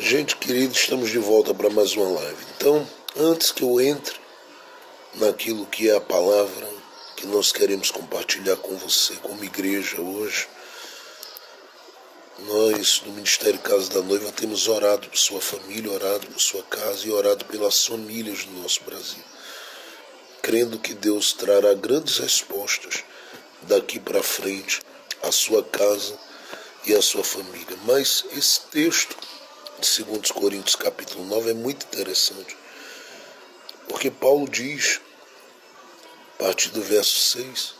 Gente querida, estamos de volta para mais uma live. Então, antes que eu entre naquilo que é a palavra que nós queremos compartilhar com você, como igreja hoje, nós do Ministério Casa da Noiva temos orado por sua família, orado por sua casa e orado pelas famílias do nosso Brasil, crendo que Deus trará grandes respostas daqui para frente à sua casa e à sua família. Mas esse texto de 2 Coríntios capítulo 9 é muito interessante, porque Paulo diz, a partir do verso 6,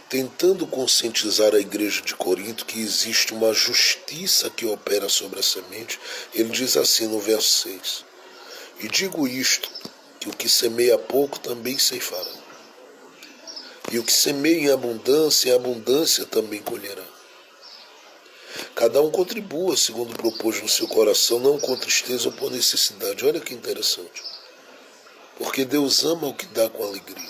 tentando conscientizar a igreja de Corinto que existe uma justiça que opera sobre a semente, ele diz assim no verso 6, e digo isto, que o que semeia pouco também ceifará, e o que semeia em abundância também colherá. Cada um contribua segundo propôs no seu coração, não com tristeza ou por necessidade. Olha que interessante. Porque Deus ama o que dá com alegria.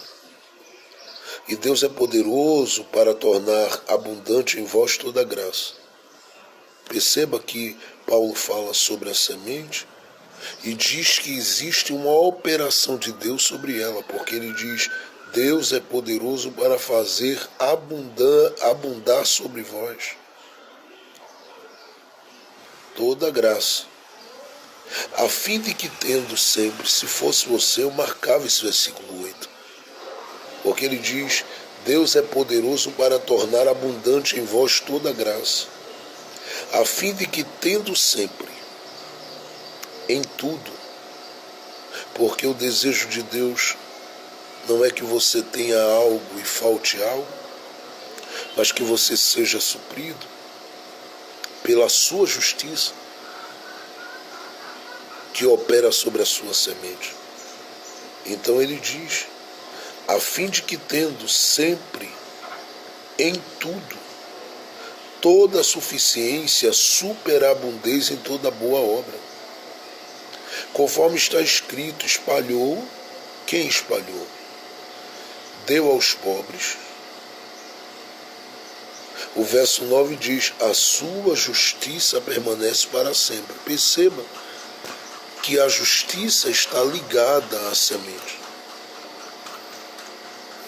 E Deus é poderoso para tornar abundante em vós toda a graça. Perceba que Paulo fala sobre a semente e diz que existe uma operação de Deus sobre ela, porque ele diz, Deus é poderoso para fazer abundar sobre vós toda a graça, a fim de que tendo sempre, se fosse você, eu marcava esse versículo 8, porque ele diz, Deus é poderoso para tornar abundante em vós toda a graça, a fim de que tendo sempre, em tudo, porque o desejo de Deus não é que você tenha algo e falte algo, mas que você seja suprido pela sua justiça que opera sobre a sua semente. Então ele diz, a fim de que tendo sempre, em tudo, toda a suficiência, superabundância em toda boa obra. Conforme está escrito, espalhou, quem espalhou? Deu aos pobres. O verso 9 diz, a sua justiça permanece para sempre. Perceba que a justiça está ligada à semente.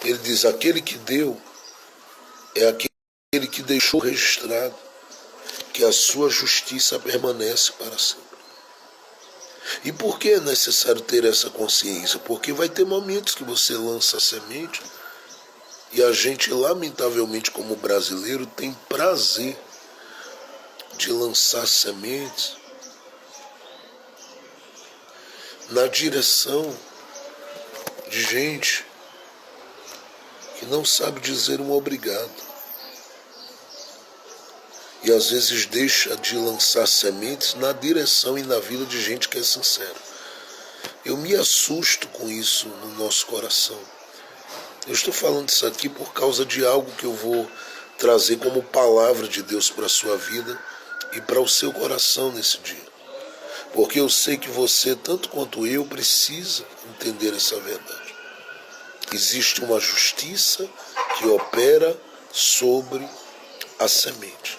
Ele diz, aquele que deu é aquele que deixou registrado que a sua justiça permanece para sempre. E por que é necessário ter essa consciência? Porque vai ter momentos que você lança a semente e a gente, lamentavelmente, como brasileiro, tem prazer de lançar sementes na direção de gente que não sabe dizer um obrigado. E às vezes deixa de lançar sementes na direção e na vida de gente que é sincera. Eu me assusto com isso no nosso coração. Eu estou falando isso aqui por causa de algo que eu vou trazer como palavra de Deus para a sua vida e para o seu coração nesse dia. Porque eu sei que você, tanto quanto eu, precisa entender essa verdade. Existe uma justiça que opera sobre a semente.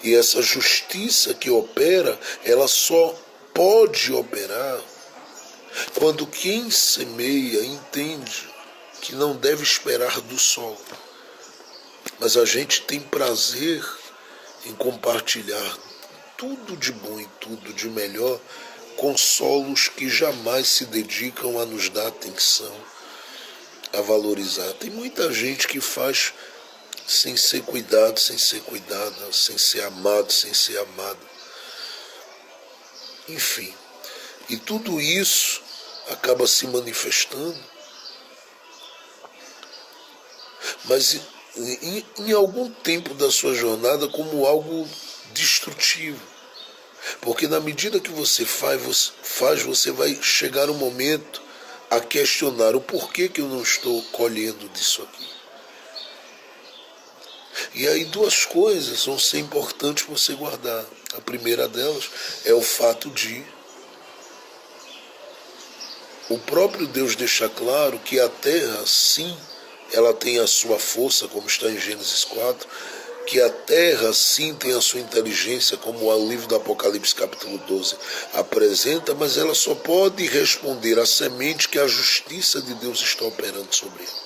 E essa justiça que opera, ela só pode operar quando quem semeia entende que não deve esperar do solo. Mas a gente tem prazer em compartilhar tudo de bom e tudo de melhor com solos que jamais se dedicam a nos dar atenção, a valorizar. Tem muita gente que faz sem ser cuidado, sem ser cuidada, sem ser amado, sem ser amada. Enfim, e tudo isso acaba se manifestando, mas em algum tempo da sua jornada como algo destrutivo. Porque na medida que você faz, você vai chegar um momento a questionar o porquê que eu não estou colhendo disso aqui. E aí duas coisas vão ser importantes para você guardar. A primeira delas é o fato de o próprio Deus deixar claro que a terra, sim, ela tem a sua força, como está em Gênesis 4, que a terra sim tem a sua inteligência, como o livro do Apocalipse capítulo 12 apresenta, mas ela só pode responder à semente que a justiça de Deus está operando sobre ela.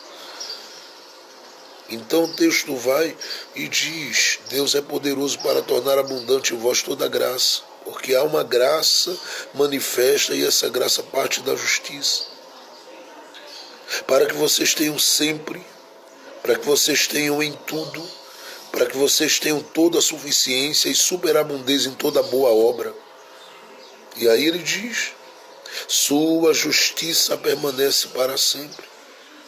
Então o texto vai e diz: Deus é poderoso para tornar abundante em vós toda graça, porque há uma graça manifesta e essa graça parte da justiça. Para que vocês tenham sempre, para que vocês tenham em tudo, para que vocês tenham toda a suficiência e superabundância em toda boa obra. E aí ele diz: sua justiça permanece para sempre.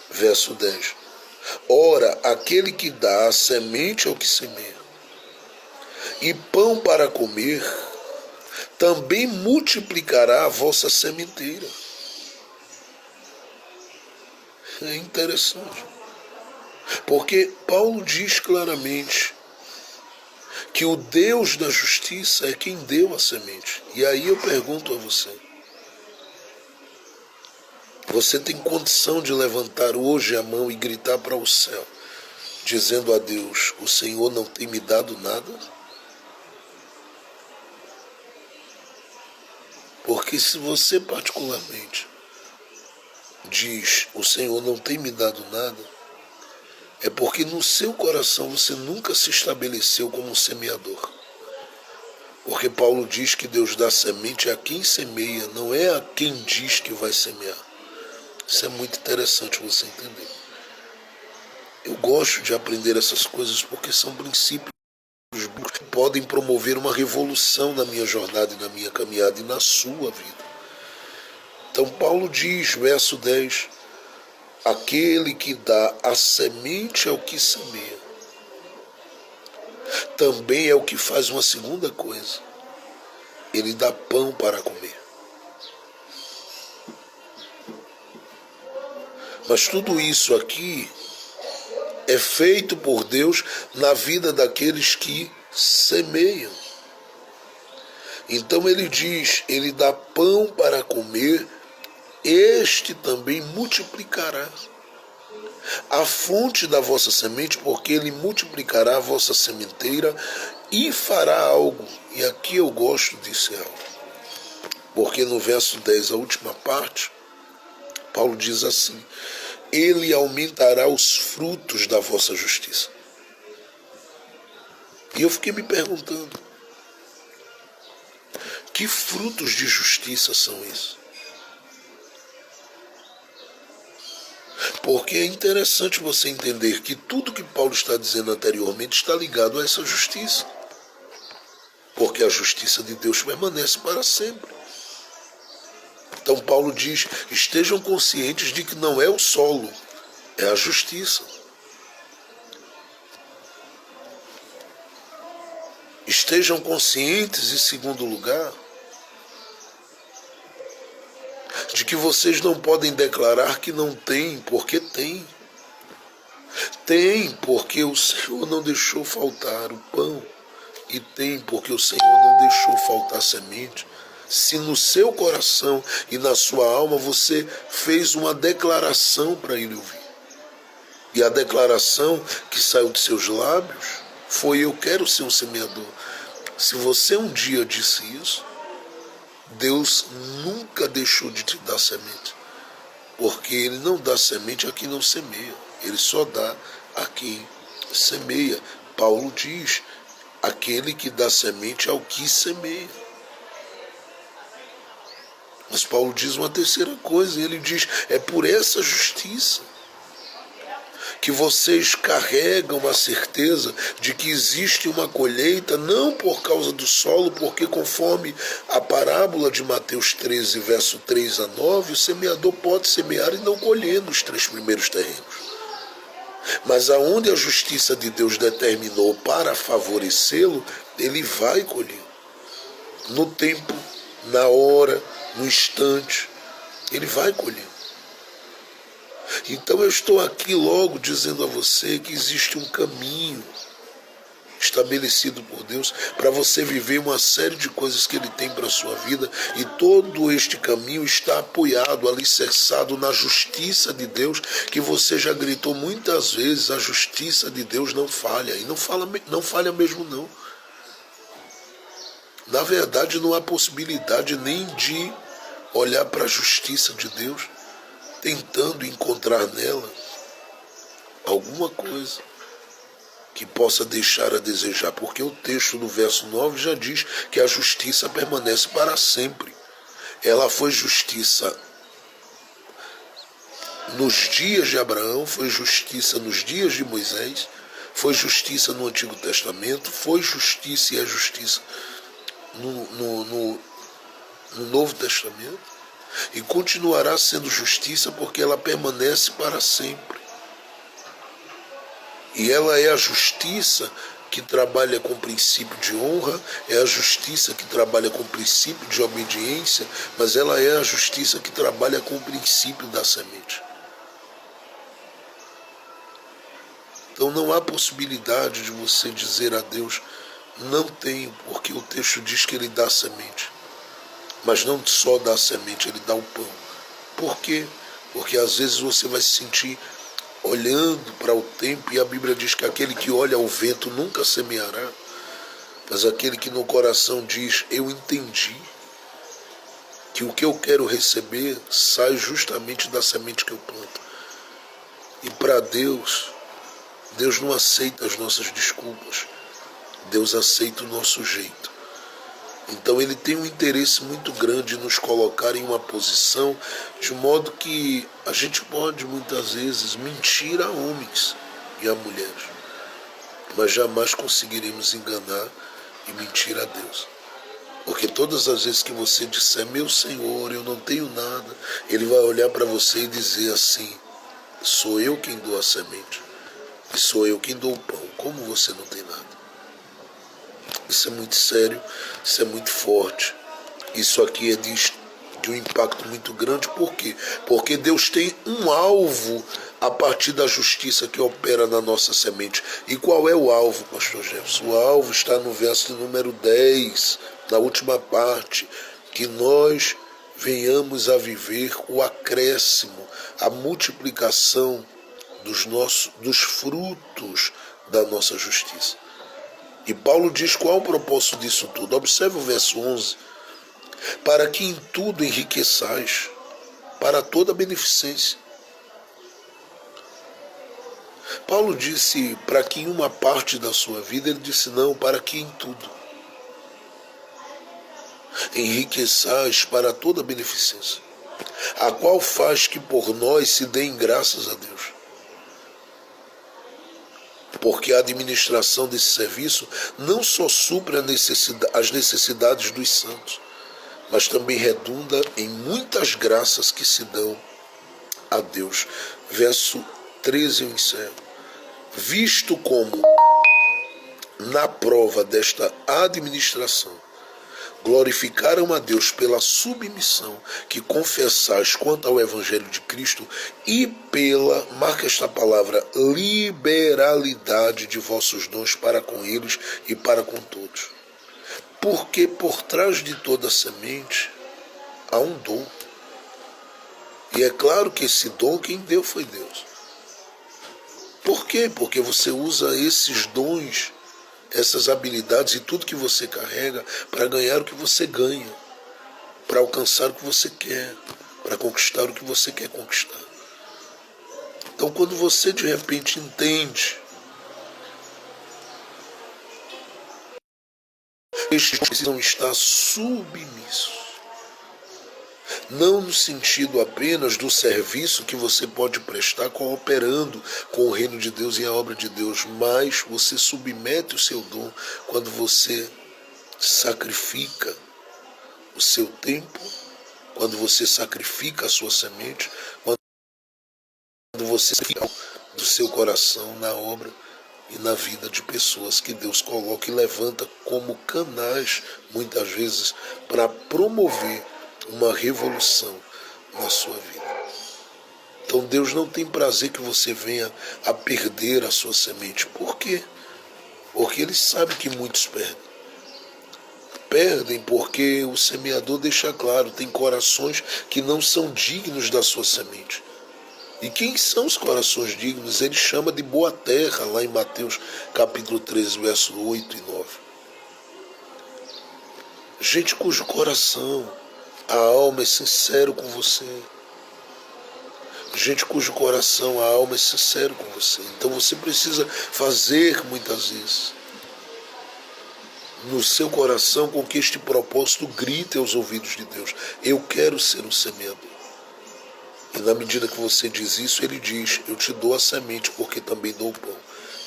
Verso 10. Ora, aquele que dá a semente ao que semeia, e pão para comer, também multiplicará a vossa sementeira. É interessante, porque Paulo diz claramente que o Deus da justiça é quem deu a semente. E aí eu pergunto a você: você tem condição de levantar hoje a mão e gritar para o céu, dizendo a Deus: o Senhor não tem me dado nada? Porque se você particularmente diz: o Senhor não tem me dado nada, é porque no seu coração você nunca se estabeleceu como um semeador. Porque Paulo diz que Deus dá semente a quem semeia, não é a quem diz que vai semear. Isso é muito interessante você entender. Eu gosto de aprender essas coisas porque são princípios que podem promover uma revolução na minha jornada e na minha caminhada e na sua vida. Então Paulo diz, verso 10, aquele que dá a semente ao que semeia, também é o que faz uma segunda coisa: ele dá pão para comer. Mas tudo isso aqui é feito por Deus na vida daqueles que semeiam. Então ele diz, ele dá pão para comer, este também multiplicará a fonte da vossa semente, porque ele multiplicará a vossa sementeira e fará algo. E aqui eu gosto disso algo, porque no verso 10, a última parte, Paulo diz assim: ele aumentará os frutos da vossa justiça. E eu fiquei me perguntando, que frutos de justiça são esses? Porque é interessante você entender que tudo que Paulo está dizendo anteriormente está ligado a essa justiça. Porque a justiça de Deus permanece para sempre. Então Paulo diz, estejam conscientes de que não é o solo, é a justiça. Estejam conscientes, em segundo lugar, de que vocês não podem declarar que não tem, porque tem. Tem porque o Senhor não deixou faltar o pão. E tem porque o Senhor não deixou faltar semente. Se no seu coração e na sua alma você fez uma declaração para ele ouvir. E a declaração que saiu de seus lábios foi: eu quero ser um semeador. Se você um dia disse isso, Deus nunca deixou de te dar semente. Porque ele não dá semente a quem não semeia. Ele só dá a quem semeia. Paulo diz, aquele que dá semente ao que semeia. Mas Paulo diz uma terceira coisa, ele diz, é por essa justiça que vocês carregam a certeza de que existe uma colheita, não por causa do solo, porque conforme a parábola de Mateus 13, verso 3 a 9, o semeador pode semear e não colher nos 3 primeiros terrenos. Mas aonde a justiça de Deus determinou para favorecê-lo, ele vai colher. No tempo, na hora, no instante, ele vai colher. Então eu estou aqui logo dizendo a você que existe um caminho estabelecido por Deus para você viver uma série de coisas que Ele tem para a sua vida, e todo este caminho está apoiado, alicerçado na justiça de Deus, que você já gritou muitas vezes: a justiça de Deus não falha, e não falha mesmo não. Na verdade, não há possibilidade nem de olhar para a justiça de Deus tentando encontrar nela alguma coisa que possa deixar a desejar, porque o texto do verso 9 já diz que a justiça permanece para sempre. Ela foi justiça nos dias de Abraão, foi justiça nos dias de Moisés, foi justiça no Antigo Testamento, foi justiça e é justiça no Novo Testamento, e continuará sendo justiça porque ela permanece para sempre. E ela é a justiça que trabalha com o princípio de honra, é a justiça que trabalha com o princípio de obediência, mas ela é a justiça que trabalha com o princípio da semente. Então não há possibilidade de você dizer a Deus: não tenho, porque o texto diz que Ele dá a semente. Mas não só dá a semente, Ele dá o pão. Por quê? Porque às vezes você vai se sentir olhando para o tempo, e a Bíblia diz que aquele que olha ao vento nunca semeará, mas aquele que no coração diz: eu entendi que o que eu quero receber sai justamente da semente que eu planto. E para Deus, Deus não aceita as nossas desculpas, Deus aceita o nosso jeito. Então Ele tem um interesse muito grande em nos colocar em uma posição de modo que a gente pode muitas vezes mentir a homens e a mulheres, mas jamais conseguiremos enganar e mentir a Deus. Porque todas as vezes que você disser: meu Senhor, eu não tenho nada, Ele vai olhar para você e dizer assim: sou eu quem dou a semente, e sou eu quem dou o pão, como você não tem nada? Isso é muito sério, isso é muito forte. Isso aqui é de um impacto muito grande. Por quê? Porque Deus tem um alvo a partir da justiça que opera na nossa semente. E qual é o alvo, pastor Jefferson? O alvo está no verso número 10, na última parte: que nós venhamos a viver o acréscimo, a multiplicação dos frutos da nossa justiça. E Paulo diz qual é o propósito disso tudo. Observe o verso 11. Para que em tudo enriqueçais, para toda beneficência. Paulo disse para que em uma parte da sua vida, ele disse não, para que em tudo enriqueçais para toda beneficência, a qual faz que por nós se deem graças a Deus. Porque a administração desse serviço não só supre as necessidades dos santos, mas também redunda em muitas graças que se dão a Deus. Verso 13 eu encerro. Visto como, na prova desta administração, glorificaram a Deus pela submissão que confessais quanto ao Evangelho de Cristo e pela, marca esta palavra, liberalidade de vossos dons para com eles e para com todos. Porque por trás de toda semente há um dom. E é claro que esse dom quem deu foi Deus. Por quê? Porque você usa esses dons, essas habilidades e tudo que você carrega para ganhar o que você ganha, para alcançar o que você quer, para conquistar o que você quer conquistar. Então, quando você de repente entende, estes precisam estar submissos, não no sentido apenas do serviço que você pode prestar cooperando com o reino de Deus e a obra de Deus, mas você submete o seu dom quando você sacrifica o seu tempo, quando você sacrifica a sua semente, quando você sacrifica do seu coração na obra e na vida de pessoas que Deus coloca e levanta como canais, muitas vezes, para promover uma revolução na sua vida. Então Deus não tem prazer que você venha a perder a sua semente. Por quê? Porque ele sabe que muitos perdem. Perdem porque o semeador deixa claro, tem corações que não são dignos da sua semente. E quem são os corações dignos? Ele chama de boa terra, lá em Mateus capítulo 13, verso 8 e 9. Gente cujo coração, a alma é sincero com você. Gente cujo coração, a alma é sincero com você. Então você precisa fazer muitas vezes no seu coração com que este propósito grite aos ouvidos de Deus. Eu quero ser um semeador. E na medida que você diz isso, ele diz, eu te dou a semente porque também dou o pão.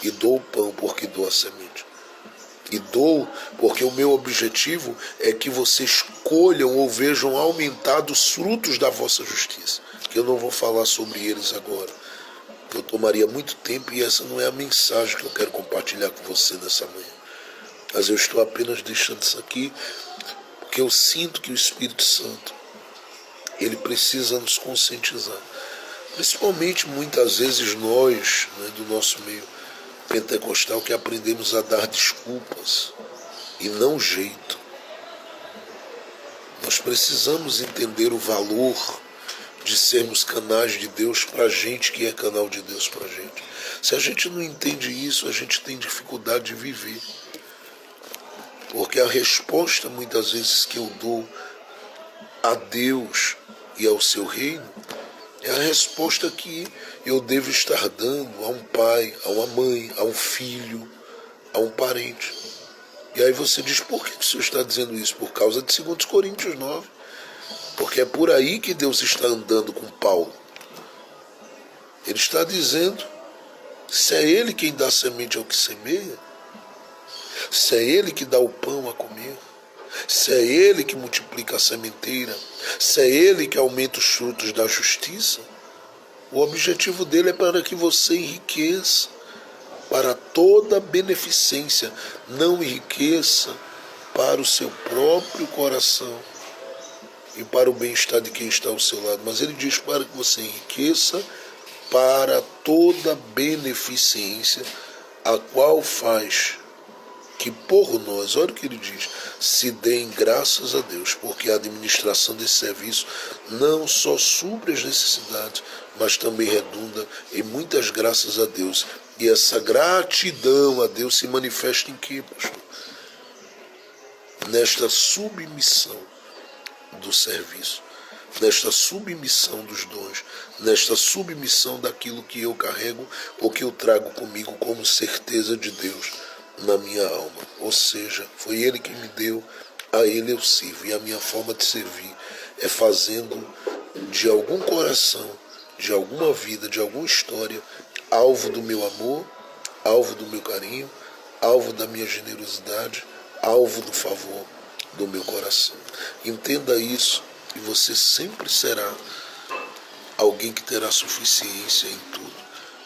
E dou o pão porque dou a semente. E dou porque o meu objetivo é que vocês colham ou vejam aumentados os frutos da vossa justiça. Que eu não vou falar sobre eles agora. Eu tomaria muito tempo e essa não é a mensagem que eu quero compartilhar com você nessa manhã. Mas eu estou apenas deixando isso aqui porque eu sinto que o Espírito Santo, ele precisa nos conscientizar. Principalmente muitas vezes nós, né, do nosso meio pentecostal, que aprendemos a dar desculpas e não jeito. Nós precisamos entender o valor de sermos canais de Deus para a gente que é canal de Deus para a gente. Se a gente não entende isso, a gente tem dificuldade de viver. Porque a resposta muitas vezes que eu dou a Deus e ao seu reino é a resposta que eu devo estar dando a um pai, a uma mãe, a um filho, a um parente. E aí você diz, por que o senhor está dizendo isso? Por causa de 2 Coríntios 9. Porque é por aí que Deus está andando com Paulo. Ele está dizendo, se é ele quem dá semente ao que semeia, se é ele que dá o pão a comer, se é ele que multiplica a sementeira, se é ele que aumenta os frutos da justiça, o objetivo dele é para que você enriqueça para toda beneficência, não enriqueça para o seu próprio coração e para o bem-estar de quem está ao seu lado, mas ele diz para que você enriqueça para toda beneficência, a qual faz que por nós, olha o que ele diz, se deem graças a Deus, porque a administração desse serviço não só supre as necessidades, mas também redunda em muitas graças a Deus. E essa gratidão a Deus se manifesta em quê, pastor? Nesta submissão do serviço, nesta submissão dos dons, nesta submissão daquilo que eu carrego ou que eu trago comigo como certeza de Deus na minha alma. Ou seja, foi Ele que me deu, a Ele eu sirvo. E a minha forma de servir é fazendo de algum coração, de alguma vida, de alguma história, alvo do meu amor, alvo do meu carinho, alvo da minha generosidade, alvo do favor do meu coração. Entenda isso e você sempre será alguém que terá suficiência em tudo,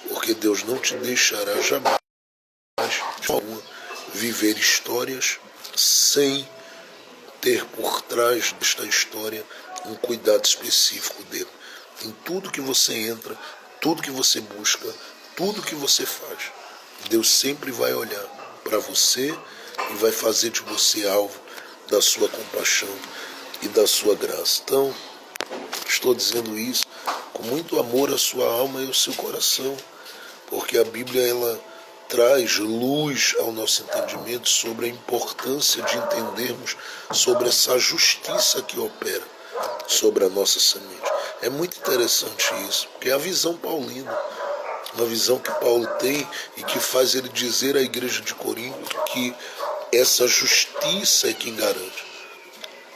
porque Deus não te deixará jamais viver histórias sem ter por trás desta história um cuidado específico dele. Em tudo que você entra, tudo que você busca, tudo que você faz, Deus sempre vai olhar para você e vai fazer de você alvo da sua compaixão e da sua graça. Então, estou dizendo isso com muito amor à sua alma e ao seu coração, porque a Bíblia, ela traz luz ao nosso entendimento sobre a importância de entendermos sobre essa justiça que opera sobre a nossa semente. É muito interessante isso, porque é a visão paulina, uma visão que Paulo tem e que faz ele dizer à igreja de Corinto que essa justiça é quem garante.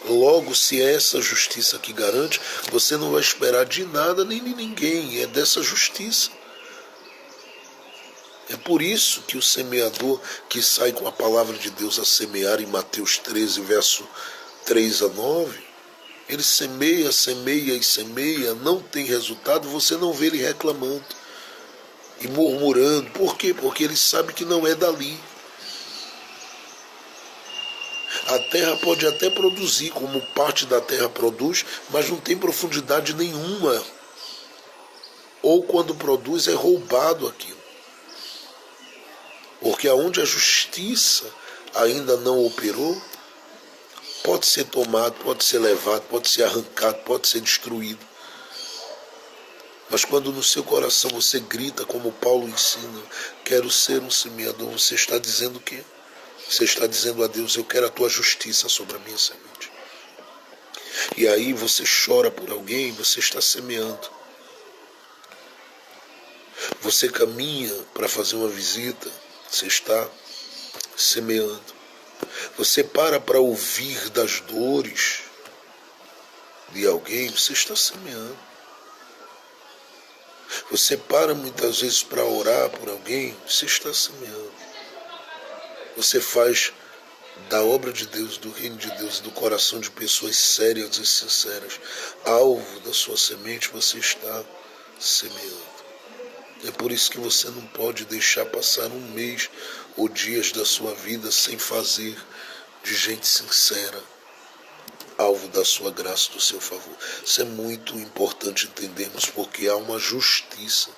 Logo, se é essa justiça que garante, você não vai esperar de nada nem de ninguém, é dessa justiça. É por isso que o semeador que sai com a palavra de Deus a semear em Mateus 13, verso 3 a 9, ele semeia, semeia e semeia, não tem resultado, você não vê ele reclamando e murmurando. Por quê? Porque ele sabe que não é dali. A terra pode até produzir, como parte da terra produz, mas não tem profundidade nenhuma. Ou quando produz é roubado aquilo. Porque aonde a justiça ainda não operou, pode ser tomado, pode ser levado, pode ser arrancado, pode ser destruído. Mas quando no seu coração você grita, como Paulo ensina, quero ser um semeador, você está dizendo o quê? Você está dizendo a Deus, eu quero a tua justiça sobre a minha semente. E aí você chora por alguém, você está semeando. Você caminha para fazer uma visita, você está semeando. Você para ouvir das dores de alguém, você está semeando. Você para muitas vezes para orar por alguém, você está semeando. Você faz da obra de Deus, do reino de Deus, do coração de pessoas sérias e sinceras, alvo da sua semente, você está semeando. É por isso que você não pode deixar passar um mês ou dias da sua vida sem fazer de gente sincera alvo da sua graça, do seu favor. Isso é muito importante entendermos, porque há uma justiça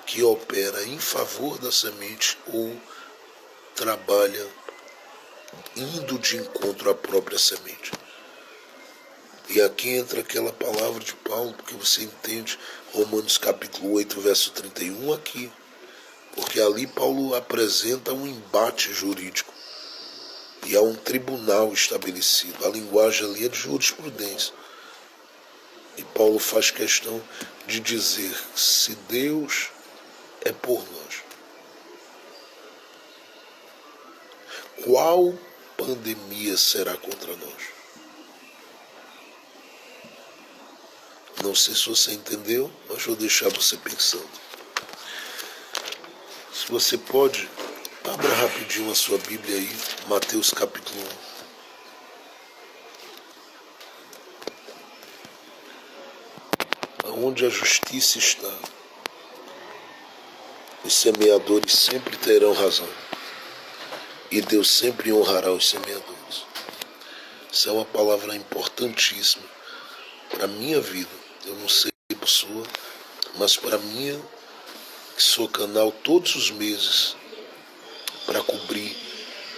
que opera em favor da semente ou trabalha indo de encontro à própria semente. E aqui entra aquela palavra de Paulo, porque você entende Romanos capítulo 8, verso 31 aqui. Porque ali Paulo apresenta um embate jurídico. E há um tribunal estabelecido. A linguagem ali é de jurisprudência. E Paulo faz questão de dizer, se Deus é por nós, qual pandemia será contra nós? Não sei se você entendeu, mas vou deixar você pensando. Se você pode, abra rapidinho a sua Bíblia aí, Mateus capítulo 1. Onde a justiça está, os semeadores sempre terão razão. E Deus sempre honrará os semeadores. Isso é uma palavra importantíssima para a minha vida. Eu não sei para a sua, mas para mim, que sou canal todos os meses para cobrir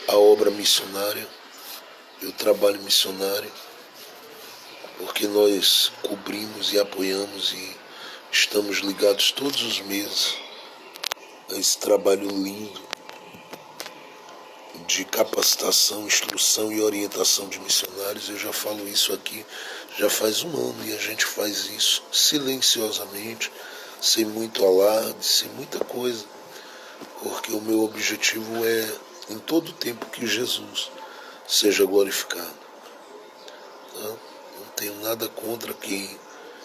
a obra missionária, o trabalho missionário, porque nós cobrimos e apoiamos e estamos ligados todos os meses a esse trabalho lindo de capacitação, instrução e orientação de missionários. Eu já falo isso aqui já faz um ano e a gente faz isso silenciosamente, sem muito alarde, sem muita coisa, porque o meu objetivo é, em todo tempo, que Jesus seja glorificado. Tá? Não tenho nada contra quem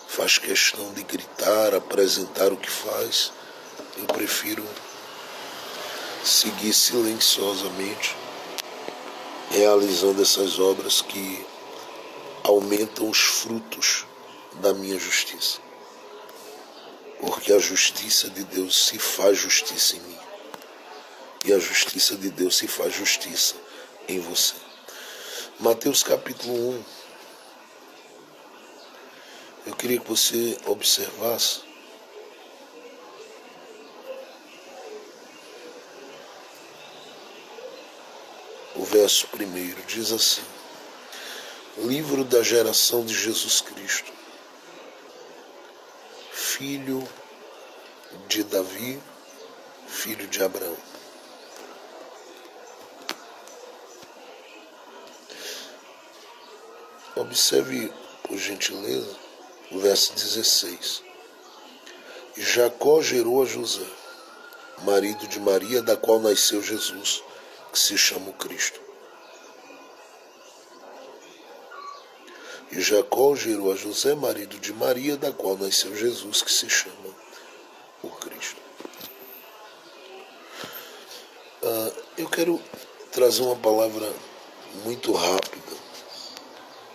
faz questão de gritar, apresentar o que faz. Eu prefiro seguir silenciosamente, realizando essas obras que aumentam os frutos da minha justiça. Porque a justiça de Deus se faz justiça em mim. E a justiça de Deus se faz justiça em você. Mateus capítulo 1. Eu queria que você observasse o verso 1. Diz assim: livro da geração de Jesus Cristo, filho de Davi, filho de Abraão. Observe, por gentileza, o verso 16. Jacó gerou a José, marido de Maria, da qual nasceu Jesus, que se chama o Cristo. E Jacó gerou a José, marido de Maria, da qual nasceu Jesus, que se chama o Cristo. Eu quero trazer uma palavra muito rápida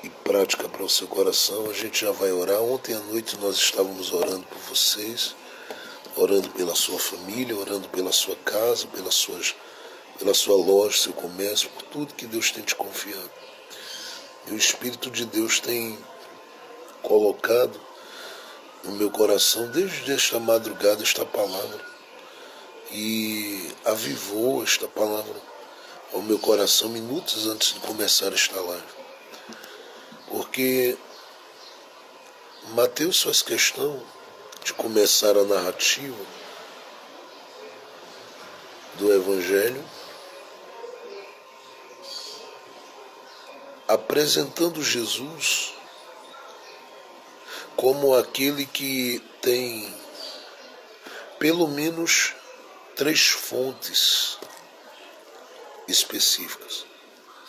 e prática para o seu coração. A gente já vai orar. Ontem à noite nós estávamos orando por vocês, orando pela sua família, orando pela sua casa, pela sua loja, seu comércio, por tudo que Deus tem te confiado. E o Espírito de Deus tem colocado no meu coração, desde esta madrugada, esta palavra. e avivou esta palavra ao meu coração minutos antes de começar esta live. Porque Mateus faz questão de começar a narrativa do Evangelho apresentando Jesus como aquele que tem pelo menos 3 fontes específicas.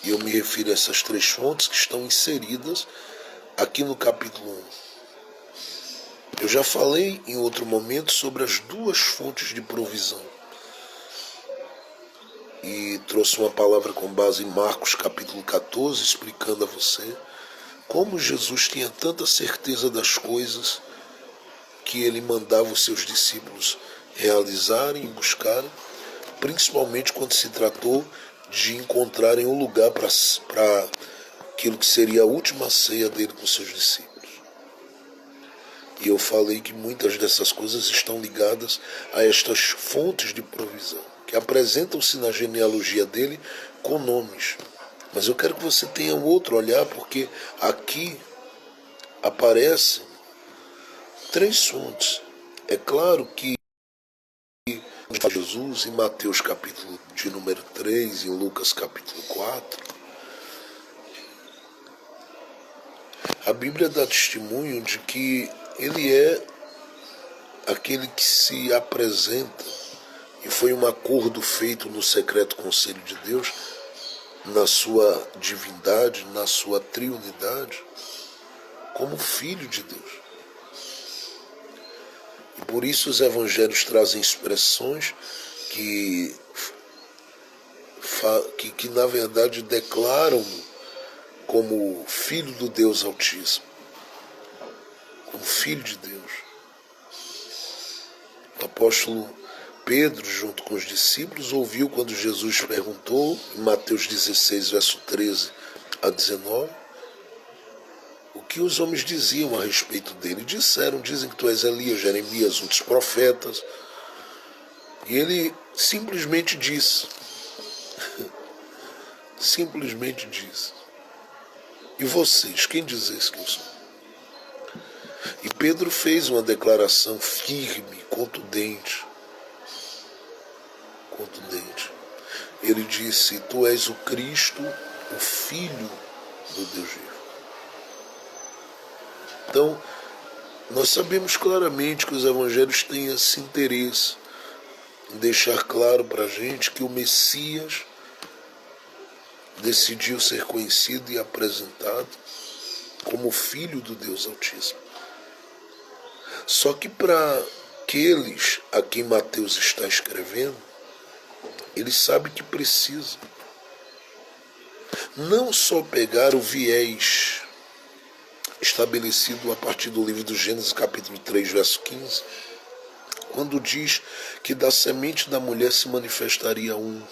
E eu me refiro a essas 3 fontes que estão inseridas aqui no capítulo 1. Eu já falei em outro momento sobre as 2 fontes de provisão. E trouxe uma palavra com base em Marcos capítulo 14, explicando a você como Jesus tinha tanta certeza das coisas que ele mandava os seus discípulos realizarem e buscarem, principalmente quando se tratou de encontrarem um lugar para aquilo que seria a última ceia dele com seus discípulos. E eu falei que muitas dessas coisas estão ligadas a estas fontes de provisão, que apresentam-se na genealogia dele com nomes. Mas eu quero que você tenha um outro olhar, porque aqui aparecem 3 fontes. É claro que Jesus, em Mateus capítulo de número 3, em Lucas capítulo 4, a Bíblia dá testemunho de que ele é aquele que se apresenta, e foi um acordo feito no secreto conselho de Deus, na sua divindade, na sua triunidade, como Filho de Deus. E por isso os evangelhos trazem expressões que na verdade declaram como Filho do Deus Altíssimo, como Filho de Deus. O apóstolo Pedro, junto com os discípulos, ouviu quando Jesus perguntou, em Mateus 16, verso 13 a 19, o que os homens diziam a respeito dele. Dizem que tu és Elias, Jeremias, um dos profetas. E ele simplesmente disse, e vocês, quem dizeis que eu sou? E Pedro fez uma declaração firme, contundente. Ele disse, tu és o Cristo, o Filho do Deus vivo. Então, nós sabemos claramente que os evangelhos têm esse interesse em deixar claro para a gente que o Messias decidiu ser conhecido e apresentado como Filho do Deus Altíssimo. Só que para aqueles a quem Mateus está escrevendo, ele sabe que precisa não só pegar o viés estabelecido a partir do livro do Gênesis, capítulo 3, verso 15, quando diz que da semente da mulher se manifestaria um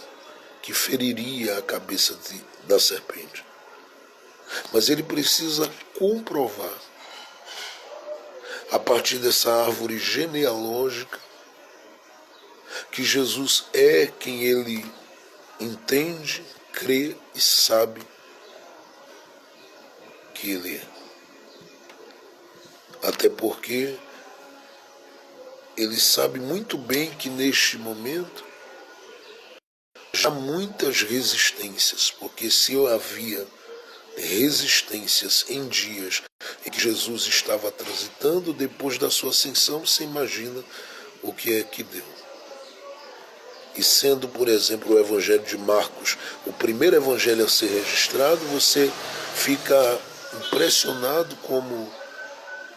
que feriria a cabeça da serpente. Mas ele precisa comprovar, a partir dessa árvore genealógica, que Jesus é quem ele entende, crê e sabe que ele é. Até porque ele sabe muito bem que neste momento já há muitas resistências, porque se havia resistências em dias em que Jesus estava transitando, depois da sua ascensão, você imagina o que é que deu. E sendo, por exemplo, o Evangelho de Marcos o primeiro evangelho a ser registrado, você fica impressionado como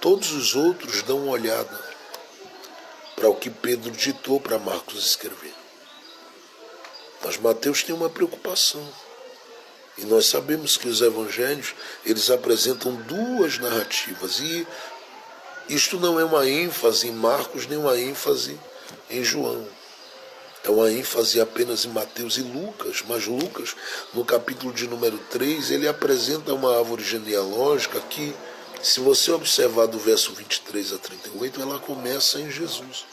todos os outros dão uma olhada para o que Pedro ditou para Marcos escrever. Mas Mateus tem uma preocupação. E nós sabemos que os evangelhos, eles apresentam 2 narrativas. E isto não é uma ênfase em Marcos, nem uma ênfase em João. É uma ênfase apenas em Mateus e Lucas, mas Lucas, no capítulo de número 3, ele apresenta uma árvore genealógica que, se você observar do verso 23 a 38, ela começa em Jesus.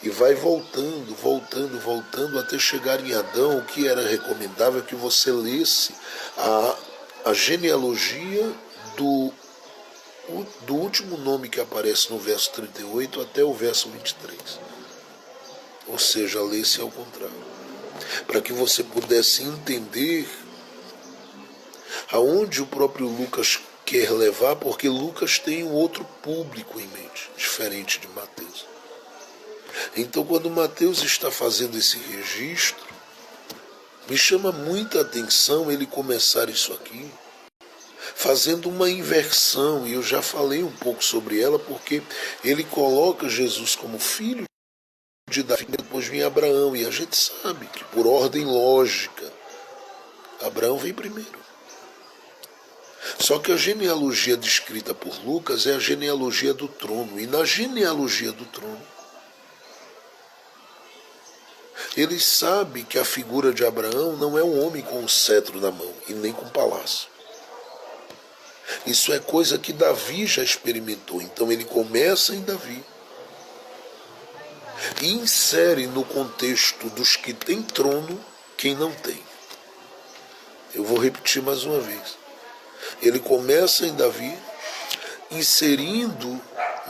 E vai voltando, voltando, até chegar em Adão, o que era recomendável que você lesse a genealogia do último nome que aparece no verso 38 até o verso 23. Ou seja, lesse ao contrário. Para que você pudesse entender aonde o próprio Lucas quer levar, porque Lucas tem um outro público em mente, diferente de Mateus. Então, quando Mateus está fazendo esse registro, me chama muita atenção ele começar isso aqui, fazendo uma inversão, e eu já falei um pouco sobre ela, porque ele coloca Jesus como filho de Davi, depois vem Abraão, e a gente sabe que por ordem lógica, Abraão vem primeiro. Só que a genealogia descrita por Lucas é a genealogia do trono, e na genealogia do trono, ele sabe que a figura de Abraão não é um homem com um cetro na mão e nem com palácio. Isso é coisa que Davi já experimentou. Então ele começa em Davi e insere no contexto dos que têm trono quem não tem. Eu vou repetir mais uma vez. Ele começa em Davi, inserindo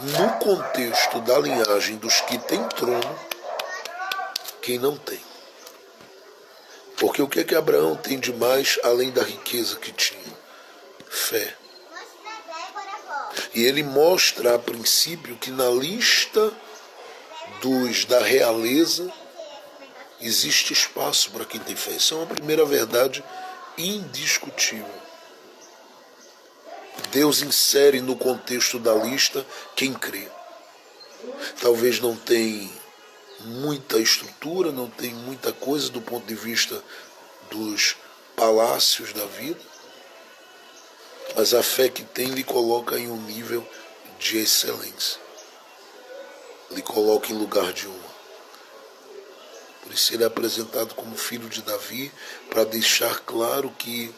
no contexto da linhagem dos que têm trono quem não tem. Porque o que é que Abraão tem de mais além da riqueza que tinha? Fé. E ele mostra a princípio que na lista da realeza existe espaço para quem tem fé. Isso é uma primeira verdade indiscutível. Deus insere no contexto da lista quem crê. Talvez não tenha muita estrutura, não tem muita coisa do ponto de vista dos palácios da vida, mas a fé que tem lhe coloca em um nível de excelência, lhe coloca em lugar de honra. Por isso ele é apresentado como filho de Davi, para deixar claro que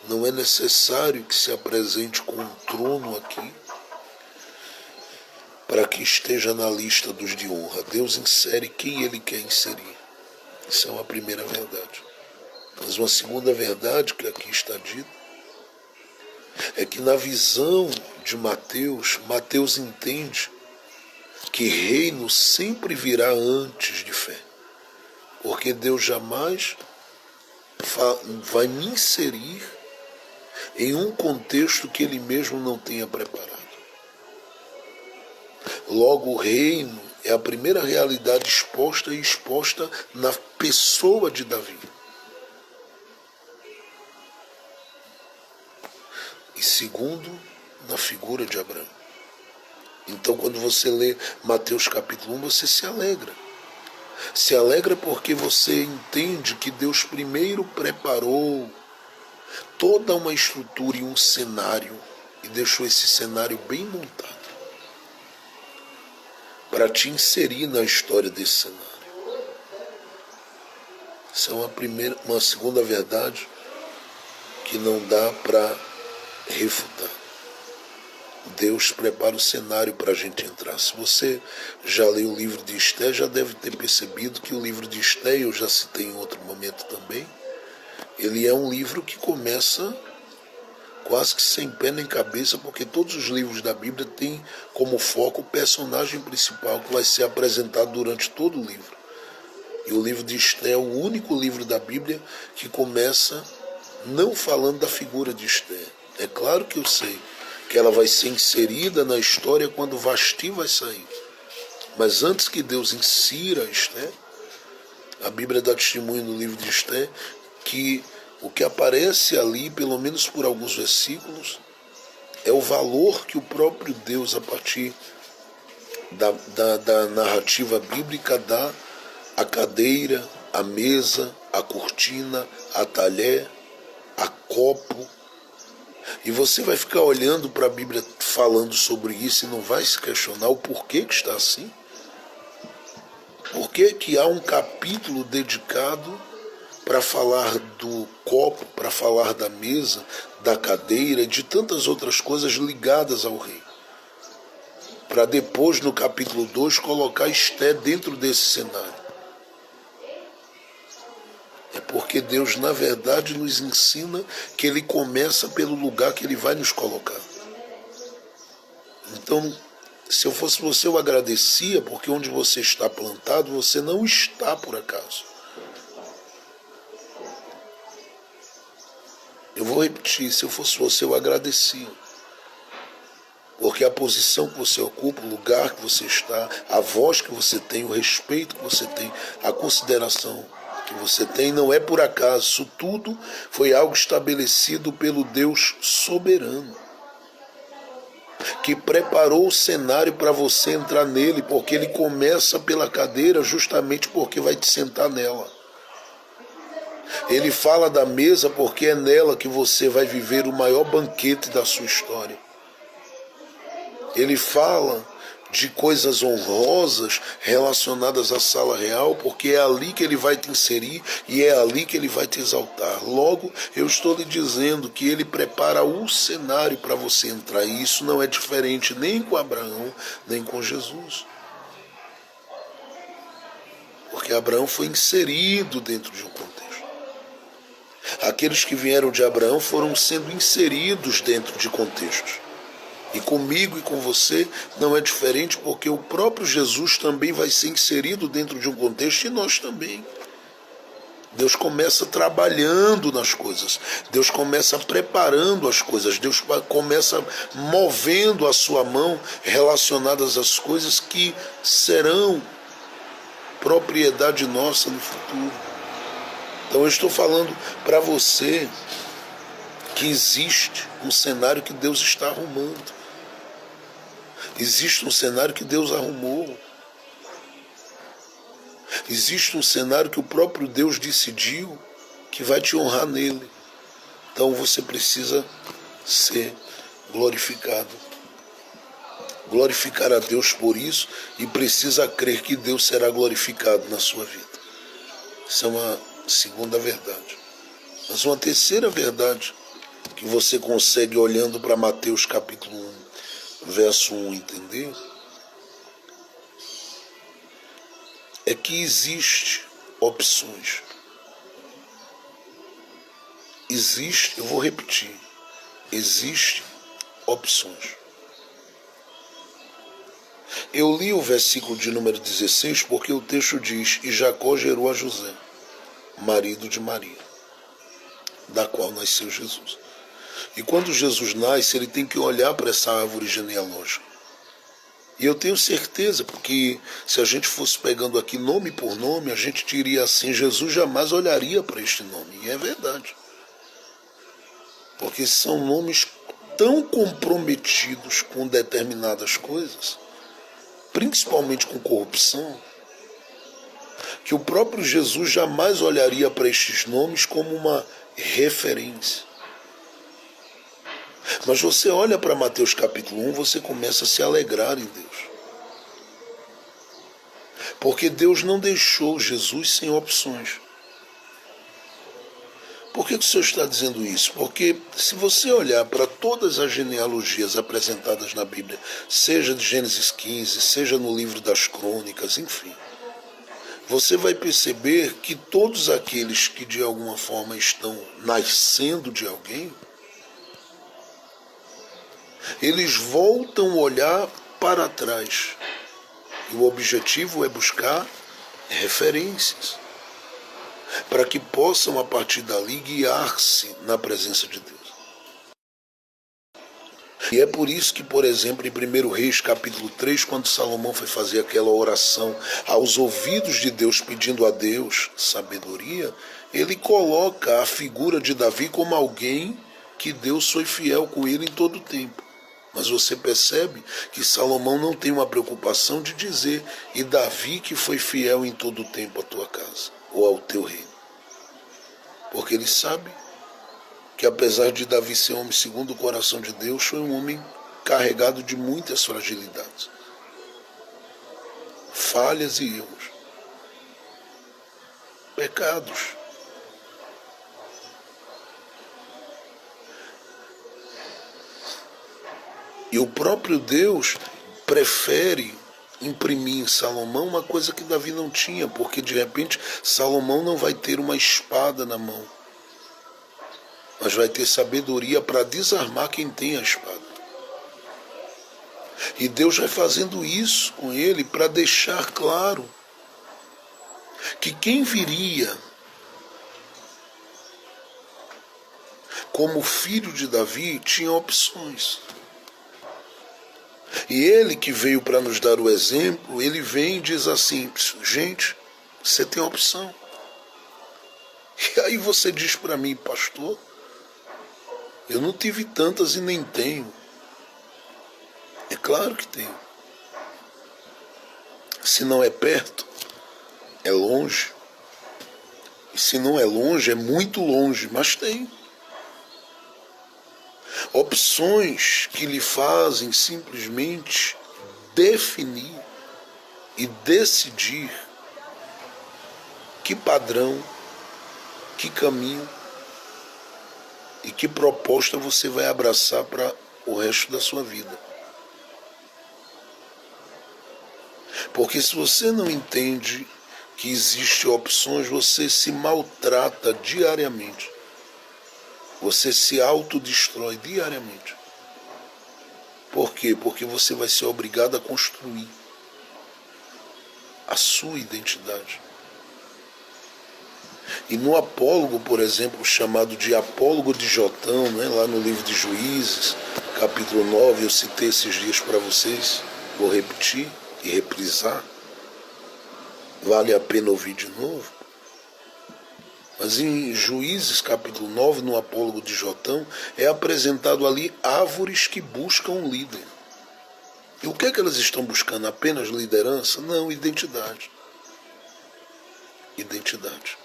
não é necessário que se apresente com um trono aqui para que esteja na lista dos de honra. Deus insere quem ele quer inserir. Isso é uma primeira verdade. Mas uma segunda verdade que aqui está dita é que na visão de Mateus, Mateus entende que reino sempre virá antes de fé. Porque Deus jamais vai me inserir em um contexto que ele mesmo não tenha preparado. Logo, o reino é a primeira realidade exposta na pessoa de Davi. E segundo, na figura de Abraão. Então, quando você lê Mateus capítulo 1, você se alegra. Se alegra porque você entende que Deus primeiro preparou toda uma estrutura e um cenário e deixou esse cenário bem montado para te inserir na história desse cenário. Essa é uma segunda verdade que não dá para refutar. Deus prepara o cenário para a gente entrar. Se você já leu o livro de Esté, já deve ter percebido que o livro de Esté, eu já citei em outro momento também, ele é um livro que começa quase que sem pé nem cabeça, porque todos os livros da Bíblia têm como foco o personagem principal que vai ser apresentado durante todo o livro. E o livro de Esté é o único livro da Bíblia que começa não falando da figura de Esté. É claro que eu sei que ela vai ser inserida na história quando Vasti vai sair. Mas antes que Deus insira Esté, a Bíblia dá testemunho no livro de Esté que o que aparece ali, pelo menos por alguns versículos, é o valor que o próprio Deus, a partir da narrativa bíblica, dá à cadeira, à mesa, à cortina, à talher, a copo. E você vai ficar olhando para a Bíblia falando sobre isso e não vai se questionar o porquê que está assim. Por que há um capítulo dedicado para falar do copo, para falar da mesa, da cadeira e de tantas outras coisas ligadas ao rei? para depois, no capítulo 2, colocar Esté dentro desse cenário. É porque Deus, na verdade, nos ensina que Ele começa pelo lugar que Ele vai nos colocar. Então, se eu fosse você, eu agradecia, porque onde você está plantado, você não está por acaso. Eu vou repetir, se eu fosse você, eu agradecia. Porque a posição que você ocupa, o lugar que você está, a voz que você tem, o respeito que você tem, a consideração que você tem, não é por acaso. Isso tudo foi algo estabelecido pelo Deus soberano, que preparou o cenário para você entrar nele, porque ele começa pela cadeira justamente porque vai te sentar nela. Ele fala da mesa porque é nela que você vai viver o maior banquete da sua história. Ele fala de coisas honrosas relacionadas à sala real, porque é ali que ele vai te inserir e é ali que ele vai te exaltar. Logo, eu estou lhe dizendo que ele prepara o cenário para você entrar, e isso não é diferente nem com Abraão, nem com Jesus. Porque Abraão foi inserido dentro de um contexto. Aqueles que vieram de Abraão foram sendo inseridos dentro de contextos. E comigo e com você não é diferente, porque o próprio Jesus também vai ser inserido dentro de um contexto, e nós também. Deus começa trabalhando nas coisas, Deus começa preparando as coisas, Deus começa movendo a sua mão relacionadas às coisas que serão propriedade nossa no futuro. Então eu estou falando para você que existe um cenário que Deus está arrumando. Existe um cenário que Deus arrumou. Existe um cenário que o próprio Deus decidiu que vai te honrar nele. Então você precisa ser glorificado. Glorificar a Deus por isso, e precisa crer que Deus será glorificado na sua vida. Isso é uma segunda verdade. Mas uma terceira verdade que você consegue, olhando para Mateus capítulo 1, verso 1, entender, é que existe opções. Existe, eu vou repetir, existe opções. Eu li o versículo de número 16 porque o texto diz: e Jacó gerou a José, marido de Maria, da qual nasceu Jesus. E quando Jesus nasce, ele tem que olhar para essa árvore genealógica. E eu tenho certeza, porque se a gente fosse pegando aqui nome por nome, a gente diria assim: Jesus jamais olharia para este nome. E é verdade. Porque são nomes tão comprometidos com determinadas coisas, principalmente com corrupção, que o próprio Jesus jamais olharia para estes nomes como uma referência. Mas você olha para Mateus capítulo 1, você começa a se alegrar em Deus. Porque Deus não deixou Jesus sem opções. Por que o Senhor está dizendo isso? Porque se você olhar para todas as genealogias apresentadas na Bíblia, seja de Gênesis 15, seja no livro das Crônicas, enfim, você vai perceber que todos aqueles que de alguma forma estão nascendo de alguém, eles voltam a olhar para trás. E o objetivo é buscar referências, para que possam, a partir dali, guiar-se na presença de Deus. E é por isso que, por exemplo, em 1 Reis, capítulo 3, quando Salomão foi fazer aquela oração aos ouvidos de Deus, pedindo a Deus sabedoria, ele coloca a figura de Davi como alguém que Deus foi fiel com ele em todo o tempo. Mas você percebe que Salomão não tem uma preocupação de dizer: e Davi que foi fiel em todo o tempo à tua casa, ou ao teu reino. Porque ele sabe que, apesar de Davi ser um homem segundo o coração de Deus, foi um homem carregado de muitas fragilidades, falhas e erros, pecados. E o próprio Deus prefere imprimir em Salomão uma coisa que Davi não tinha, porque de repente Salomão não vai ter uma espada na mão, mas vai ter sabedoria para desarmar quem tem a espada. E Deus vai fazendo isso com ele para deixar claro que quem viria como filho de Davi tinha opções. E ele que veio para nos dar o exemplo, ele vem e diz assim: gente, você tem opção. E aí você diz para mim: pastor, eu não tive tantas e nem tenho. É claro que tenho. Se não é perto, é longe. E se não é longe, é muito longe, mas tem. Opções que lhe fazem simplesmente definir e decidir que padrão, que caminho e que proposta você vai abraçar para o resto da sua vida. Porque se você não entende que existem opções, você se maltrata diariamente. Você se autodestrói diariamente. Por quê? Porque você vai ser obrigado a construir a sua identidade. E no apólogo, por exemplo, chamado de apólogo de Jotão, né, lá no livro de Juízes, capítulo 9, eu citei esses dias para vocês, vou repetir e reprisar, vale a pena ouvir de novo. Mas em Juízes capítulo 9, no apólogo de Jotão, é apresentado ali árvores que buscam um líder. E o que é que elas estão buscando? Apenas liderança? Não, identidade. Identidade.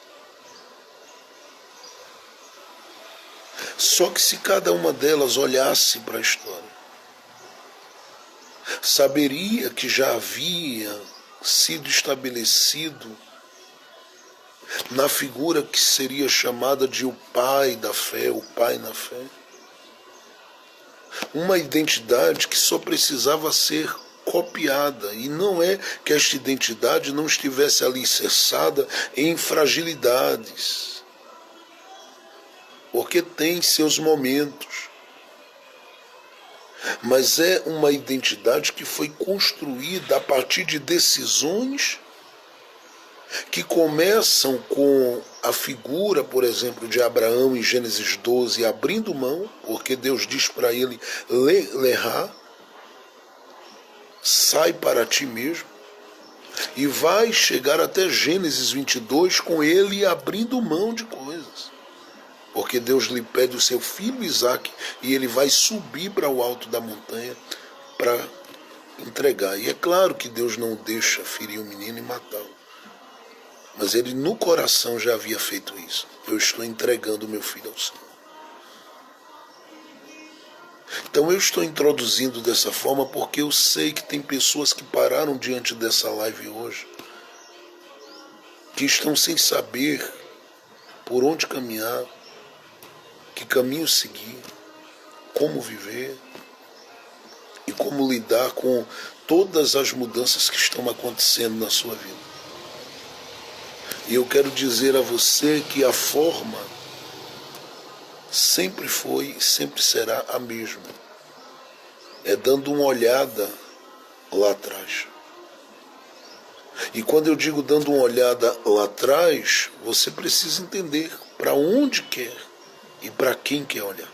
Só que se cada uma delas olhasse para a história, saberia que já havia sido estabelecido na figura que seria chamada de o pai da fé, o pai na fé. Uma identidade que só precisava ser copiada, e não é que esta identidade não estivesse alicerçada em fragilidades, porque tem seus momentos, mas é uma identidade que foi construída a partir de decisões que começam com a figura, por exemplo, de Abraão em Gênesis 12, abrindo mão, porque Deus diz para ele: Lerá, sai para ti mesmo, e vai chegar até Gênesis 22 com ele abrindo mão de coisas, porque Deus lhe pede o seu filho Isaque e ele vai subir para o alto da montanha para entregar. E é claro que Deus não deixa ferir o menino e matá-lo, mas ele no coração já havia feito isso. Eu estou entregando o meu filho ao Senhor. Então eu estou introduzindo dessa forma porque eu sei que tem pessoas que pararam diante dessa live hoje, que estão sem saber por onde caminhar, que caminho seguir, como viver e como lidar com todas as mudanças que estão acontecendo na sua vida. E eu quero dizer a você que a forma sempre foi e sempre será a mesma. É dando uma olhada lá atrás. E quando eu digo dando uma olhada lá atrás, você precisa entender para onde quer e para quem quer olhar.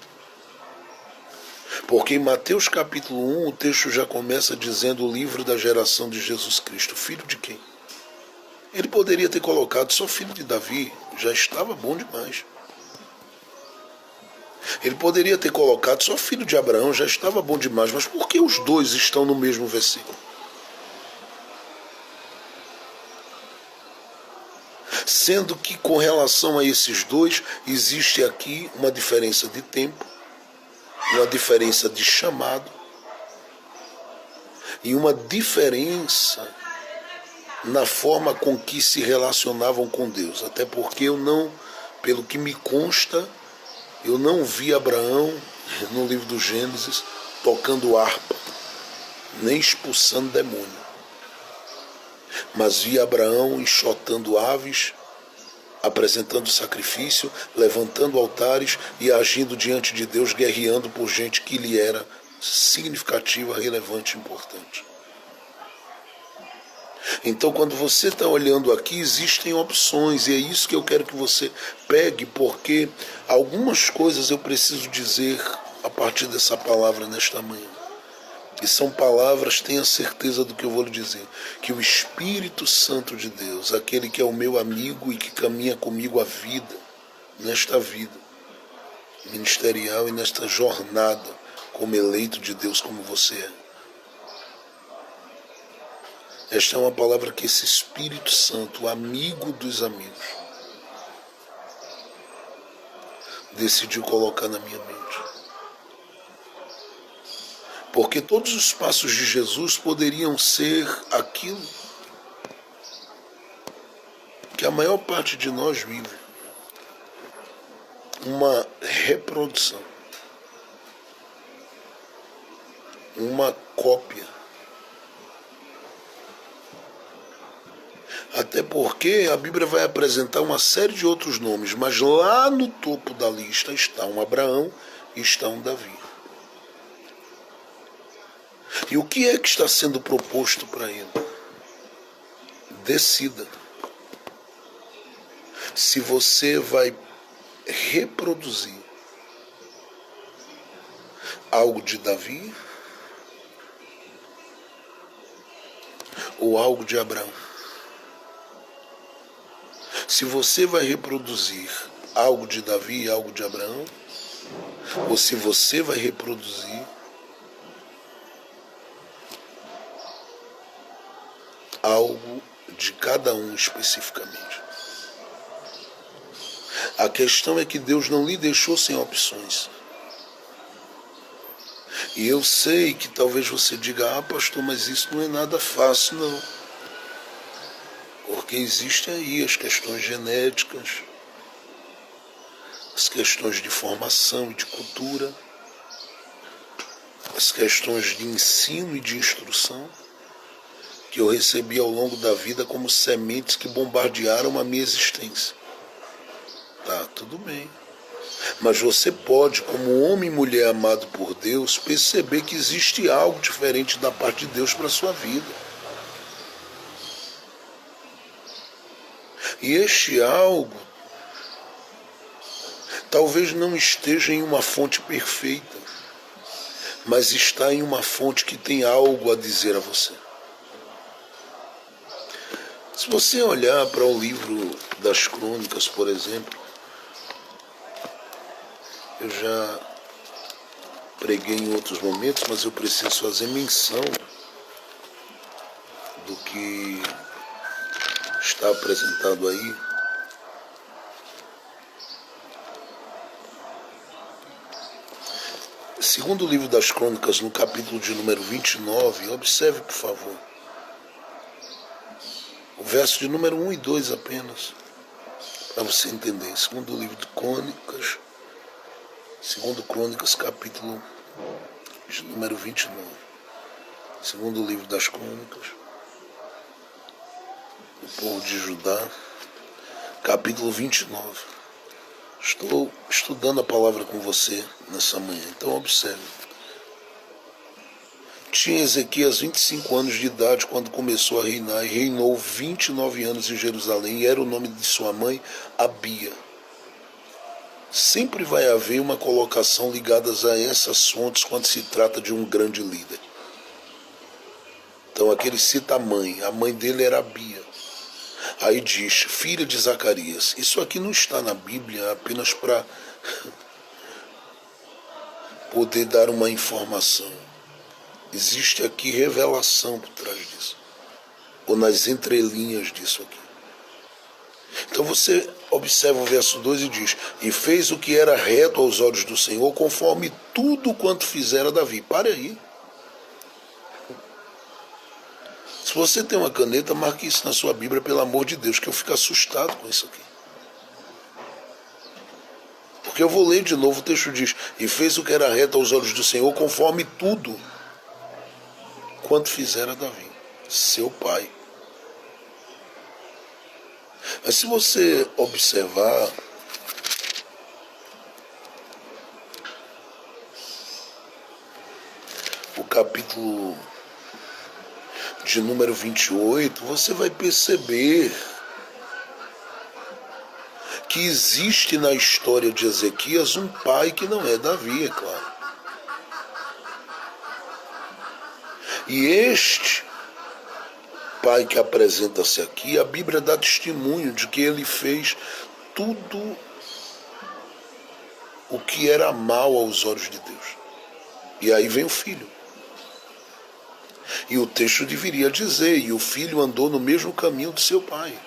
Porque em Mateus capítulo 1, o texto já começa dizendo: o livro da geração de Jesus Cristo. Filho de quem? Ele poderia ter colocado só filho de Davi, já estava bom demais. Ele poderia ter colocado só filho de Abraão, já estava bom demais. Mas por que os dois estão no mesmo versículo? Sendo que com relação a esses dois, existe aqui uma diferença de tempo, uma diferença de chamado e uma diferença na forma com que se relacionavam com Deus. Até porque eu não, pelo que me consta, eu não vi Abraão, no livro do Gênesis, tocando harpa, nem expulsando demônio. Mas via Abraão enxotando aves, apresentando sacrifício, levantando altares e agindo diante de Deus, guerreando por gente que lhe era significativa, relevante, importante. Então, quando você está olhando aqui, existem opções, e é isso que eu quero que você pegue, porque algumas coisas eu preciso dizer a partir dessa palavra nesta manhã. E são palavras, tenha certeza do que eu vou lhe dizer, que o Espírito Santo de Deus, aquele que é o meu amigo e que caminha comigo a vida, nesta vida ministerial e nesta jornada como eleito de Deus como você é. Esta é uma palavra que esse Espírito Santo, o amigo dos amigos, decidiu colocar na minha mente. Porque todos os passos de Jesus poderiam ser aquilo que a maior parte de nós vive. Uma reprodução. Uma cópia. Até porque a Bíblia vai apresentar uma série de outros nomes, mas lá no topo da lista está um Abraão e está um Davi. E o que é que está sendo proposto para ele? Decida. Se você vai reproduzir algo de Davi ou algo de Abraão. Se você vai reproduzir algo de Davi e algo de Abraão, ou se você vai reproduzir algo de cada um especificamente. A questão é que Deus não lhe deixou sem opções. E eu sei que talvez você diga, pastor, mas isso não é nada fácil, não. Porque existem aí as questões genéticas, as questões de formação e de cultura, as questões de ensino e de instrução, que eu recebi ao longo da vida como sementes que bombardearam a minha existência. Tá, tudo bem. Mas você pode, como homem e mulher amado por Deus, perceber que existe algo diferente da parte de Deus para a sua vida. E este algo talvez não esteja em uma fonte perfeita, mas está em uma fonte que tem algo a dizer a você. Se você olhar para o livro das Crônicas, por exemplo, eu já preguei em outros momentos, mas eu preciso fazer menção do que está apresentado aí. Segundo o livro das Crônicas, no capítulo de número 29, observe, por favor, o verso de número 1 e 2 apenas, para você entender. Segundo o livro de Crônicas, segundo Crônicas, capítulo de número 29. Segundo o livro das Crônicas, do povo de Judá, capítulo 29. Estou estudando a palavra com você nessa manhã, então observe. Tinha Ezequias 25 anos de idade quando começou a reinar e reinou 29 anos em Jerusalém, e era o nome de sua mãe Abia. Sempre vai haver uma colocação ligada a essas fontes quando se trata de um grande líder. Então aqui ele cita a mãe dele era Abia. Aí diz, filha de Zacarias. Isso aqui não está na Bíblia apenas para poder dar uma informação. Existe aqui revelação por trás disso, ou nas entrelinhas disso aqui. Então você observa o verso 2 e diz, e fez o que era reto aos olhos do Senhor, conforme tudo quanto fizera Davi. Pare aí. Se você tem uma caneta, marque isso na sua Bíblia, pelo amor de Deus, que eu fico assustado com isso aqui. Porque eu vou ler de novo, o texto diz, e fez o que era reto aos olhos do Senhor, conforme tudo quanto fizera Davi, seu pai. Mas se você observar, o capítulo de número 28, você vai perceber que existe na história de Ezequias um pai que não é Davi, é claro. E este pai que apresenta-se aqui, a Bíblia dá testemunho de que ele fez tudo o que era mal aos olhos de Deus. E aí vem o filho. E o texto deveria dizer, e o filho andou no mesmo caminho do seu pai.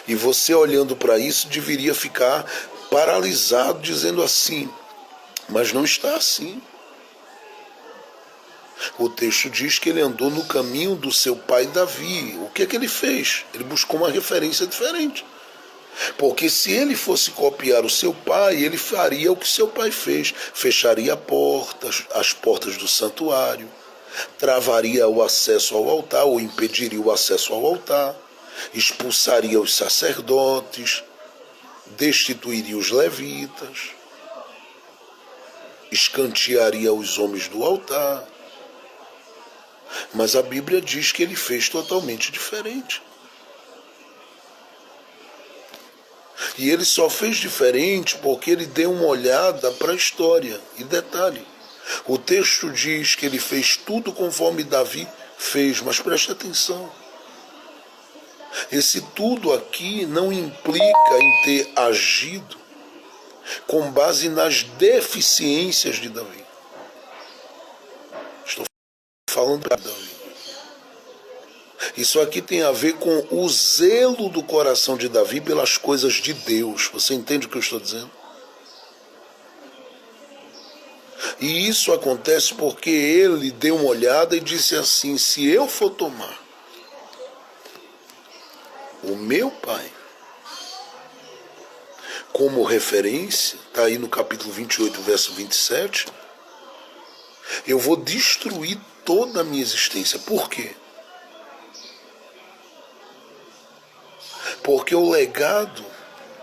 E você olhando para isso deveria ficar paralisado, dizendo assim, mas não está assim. O texto diz que ele andou no caminho do seu pai Davi. O que é que ele fez? Ele buscou uma referência diferente. Porque se ele fosse copiar o seu pai, ele faria o que seu pai fez. Fecharia as portas do santuário, travaria o acesso ao altar, ou impediria o acesso ao altar, expulsaria os sacerdotes, destituiria os levitas, escantearia os homens do altar. Mas a Bíblia diz que ele fez totalmente diferente. E ele só fez diferente porque ele deu uma olhada para a história. E detalhe, o texto diz que ele fez tudo conforme Davi fez, mas preste atenção. Esse tudo aqui não implica em ter agido com base nas deficiências de Davi. Estou falando para Davi. Isso aqui tem a ver com o zelo do coração de Davi pelas coisas de Deus. Você entende o que eu estou dizendo? E isso acontece porque ele deu uma olhada e disse assim, se eu for tomar o meu pai como referência, está aí no capítulo 28, verso 27, eu vou destruir toda a minha existência. Por quê? Porque o legado,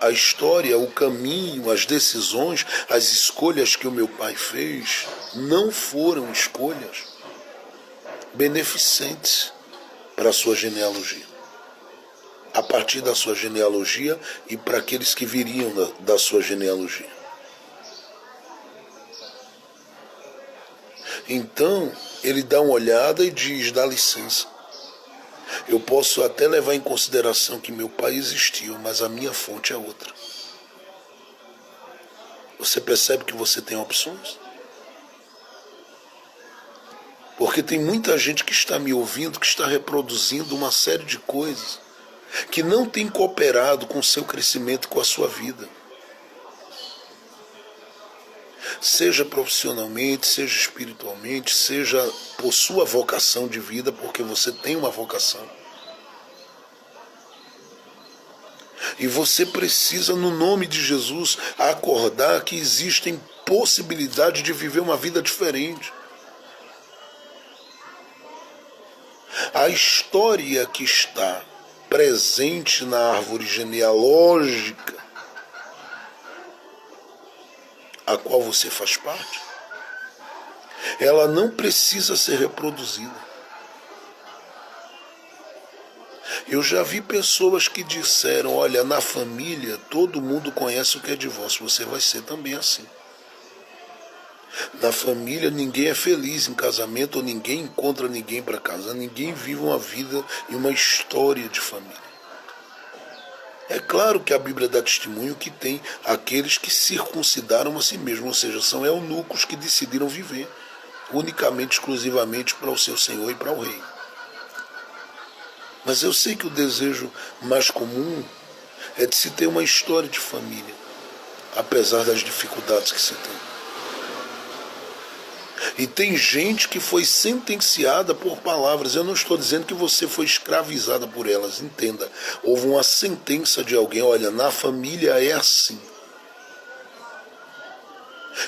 a história, o caminho, as decisões, as escolhas que o meu pai fez não foram escolhas beneficentes para a sua genealogia. A partir da sua genealogia e para aqueles que viriam da sua genealogia. Então, ele dá uma olhada e diz, dá licença. Eu posso até levar em consideração que meu pai existiu, mas a minha fonte é outra. Você percebe que você tem opções? Porque tem muita gente que está me ouvindo, que está reproduzindo uma série de coisas que não tem cooperado com o seu crescimento, com a sua vida. Seja profissionalmente, seja espiritualmente, seja por sua vocação de vida, porque você tem uma vocação. E você precisa, no nome de Jesus, acordar que existem possibilidades de viver uma vida diferente. A história que está presente na árvore genealógica, a qual você faz parte, ela não precisa ser reproduzida. Eu já vi pessoas que disseram, olha, na família todo mundo conhece o que é divórcio, você vai ser também assim. Na família ninguém é feliz em casamento, ou ninguém encontra ninguém para casar, ninguém vive uma vida e uma história de família. É claro que a Bíblia dá testemunho que tem aqueles que circuncidaram a si mesmos, ou seja, são eunucos que decidiram viver unicamente, exclusivamente para o seu Senhor e para o Rei. Mas eu sei que o desejo mais comum é de se ter uma história de família, apesar das dificuldades que se tem. E tem gente que foi sentenciada por palavras. Eu não estou dizendo que você foi escravizada por elas, entenda. Houve uma sentença de alguém, olha, na família é assim.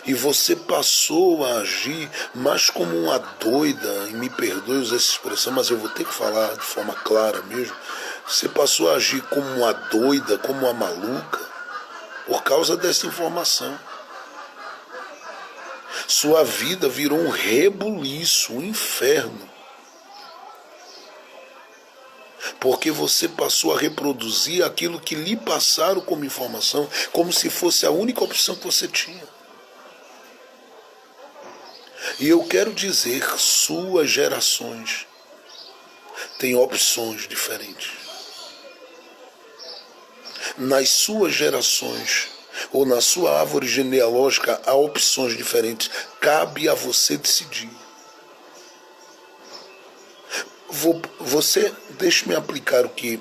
e você passou a agir mais como uma doida, e me perdoe usar essa expressão, mas eu vou ter que falar de forma clara mesmo, você passou a agir como uma doida, como uma maluca, por causa dessa informação. Sua vida virou um rebuliço, um inferno. Porque você passou a reproduzir aquilo que lhe passaram como informação, como se fosse a única opção que você tinha. E eu quero dizer, suas gerações têm opções diferentes. Nas suas gerações, ou na sua árvore genealógica, há opções diferentes. Cabe a você decidir. Deixe-me aplicar o que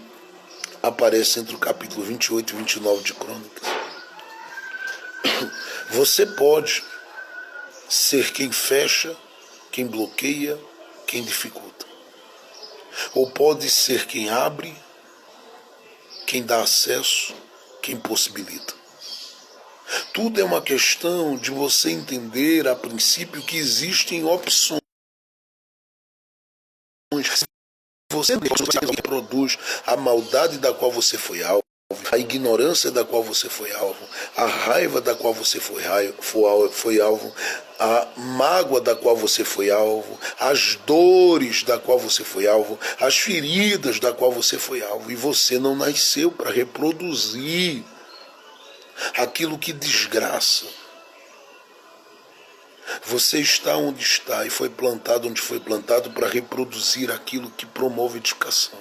aparece entre o capítulo 28 e 29 de Crônicas. Você pode ser quem fecha, quem bloqueia, quem dificulta. Ou pode ser quem abre, quem dá acesso, quem possibilita. Tudo é uma questão de você entender, a princípio, que existem opções. Você reproduz a maldade da qual você foi alvo, a ignorância da qual você foi alvo, a raiva da qual você foi alvo, a mágoa da qual você foi alvo, as dores da qual você foi alvo, as feridas da qual você foi alvo. E você não nasceu para reproduzir aquilo que desgraça. Você está onde está e foi plantado onde foi plantado para reproduzir aquilo que promove edificação.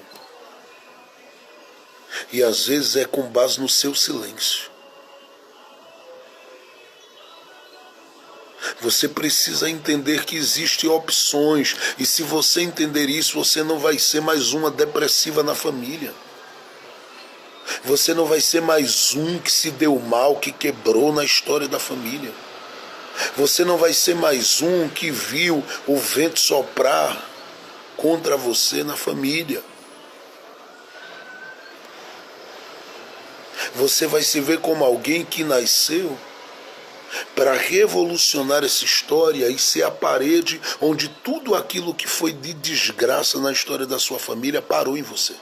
E às vezes é com base no seu silêncio. Você precisa entender que existem opções, e se você entender isso, você não vai ser mais uma depressiva na família. Você não vai ser mais um que se deu mal, que quebrou na história da família. Você não vai ser mais um que viu o vento soprar contra você na família. Você vai se ver como alguém que nasceu para revolucionar essa história e ser a parede onde tudo aquilo que foi de desgraça na história da sua família parou em você.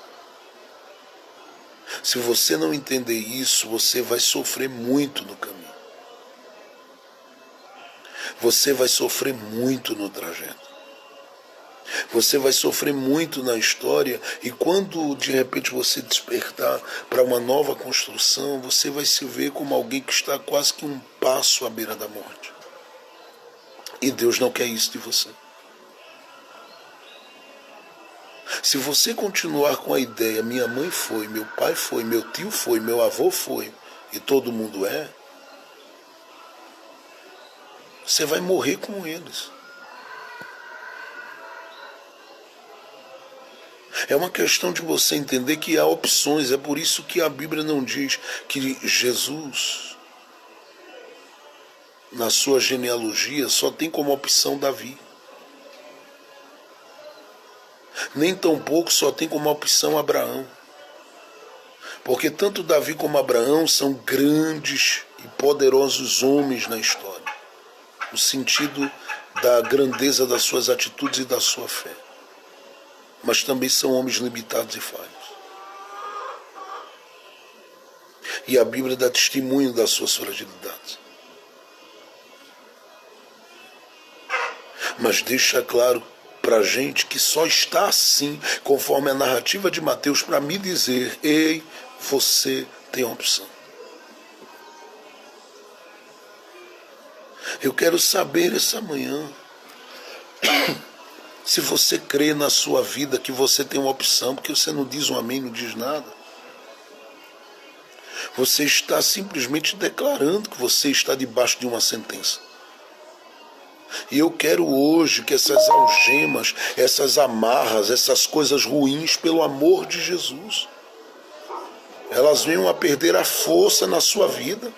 Se você não entender isso, você vai sofrer muito no caminho. Você vai sofrer muito no trajeto. Você vai sofrer muito na história, e quando de repente você despertar para uma nova construção, você vai se ver como alguém que está quase que um passo à beira da morte. E Deus não quer isso de você. Se você continuar com a ideia, minha mãe foi, meu pai foi, meu tio foi, meu avô foi, e todo mundo é, você vai morrer com eles. É uma questão de você entender que há opções. É por isso que a Bíblia não diz que Jesus, na sua genealogia, só tem como opção Davi. Nem tampouco só tem como opção Abraão. Porque tanto Davi como Abraão são grandes e poderosos homens na história, no sentido da grandeza das suas atitudes e da sua fé. Mas também são homens limitados e falhos. E a Bíblia dá testemunho das suas fragilidades. Mas deixa claro para a gente que só está assim, conforme a narrativa de Mateus, para me dizer: ei, você tem opção. Eu quero saber essa manhã se você crê na sua vida que você tem uma opção, porque você não diz um amém, não diz nada. Você está simplesmente declarando que você está debaixo de uma sentença. E eu quero hoje que essas algemas, essas amarras, essas coisas ruins, pelo amor de Jesus, elas venham a perder a força na sua vida.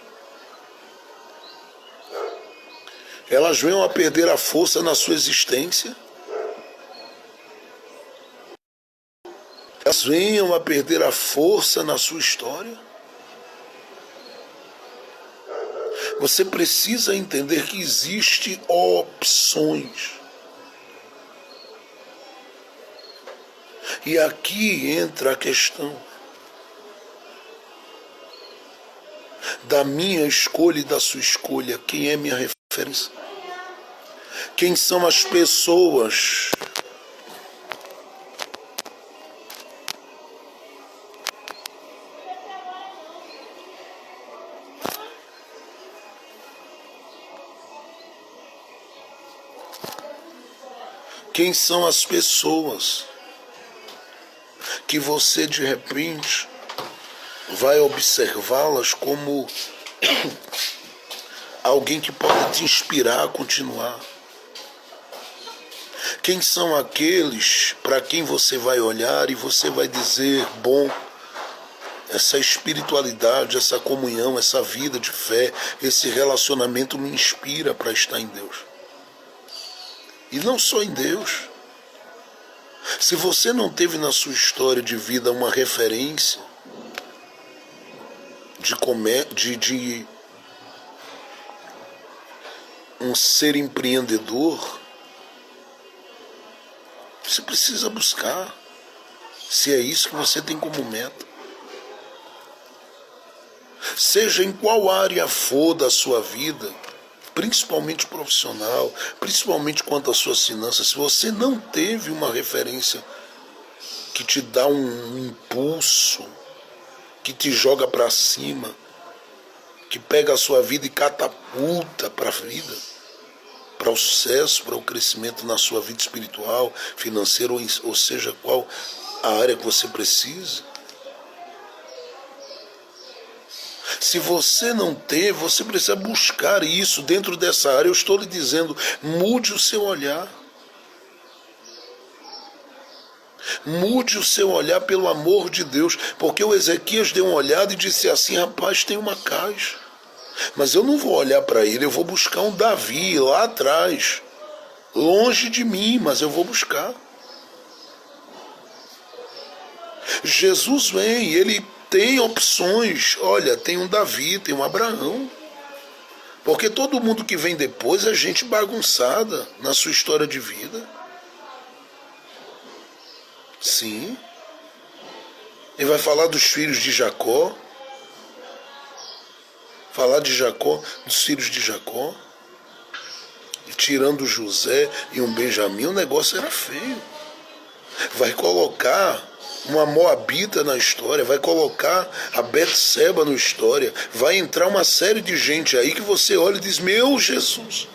Elas venham a perder a força na sua existência. Elas venham a perder a força na sua história. Você precisa entender que existem opções. E aqui entra a questão da minha escolha e da sua escolha. Quem é minha referência? Quem são as pessoas Quem são as pessoas que você de repente vai observá-las como alguém que pode te inspirar a continuar? Quem são aqueles para quem você vai olhar e você vai dizer, bom, essa espiritualidade, essa comunhão, essa vida de fé, esse relacionamento me inspira para estar em Deus. E não só em Deus. Se você não teve na sua história de vida uma referência de um ser empreendedor, você precisa buscar, se é isso que você tem como meta. Seja em qual área for da sua vida, principalmente profissional, principalmente quanto às suas finanças, se você não teve uma referência que te dá um impulso, que te joga para cima, que pega a sua vida e catapulta para a vida, para o sucesso, para o crescimento na sua vida espiritual, financeira, ou seja, qual a área que você precisa. Se você não ter, você precisa buscar isso dentro dessa área. Eu estou lhe dizendo, mude o seu olhar. Mude o seu olhar pelo amor de Deus. Porque o Ezequias deu uma olhada e disse assim, rapaz, tem uma caixa. Mas eu não vou olhar para ele, eu vou buscar um Davi lá atrás. Longe de mim, mas eu vou buscar. Jesus vem, ele tem opções. Olha, tem um Davi, tem um Abraão. Porque todo mundo que vem depois é gente bagunçada na sua história de vida. Sim. Ele vai falar dos filhos de Jacó. Falar de Jacó, dos filhos de Jacó. E tirando José e um Benjamim, o negócio era feio. Vai colocar uma Moabita na história, vai colocar a Betseba na história, vai entrar uma série de gente aí que você olha e diz, meu Jesus.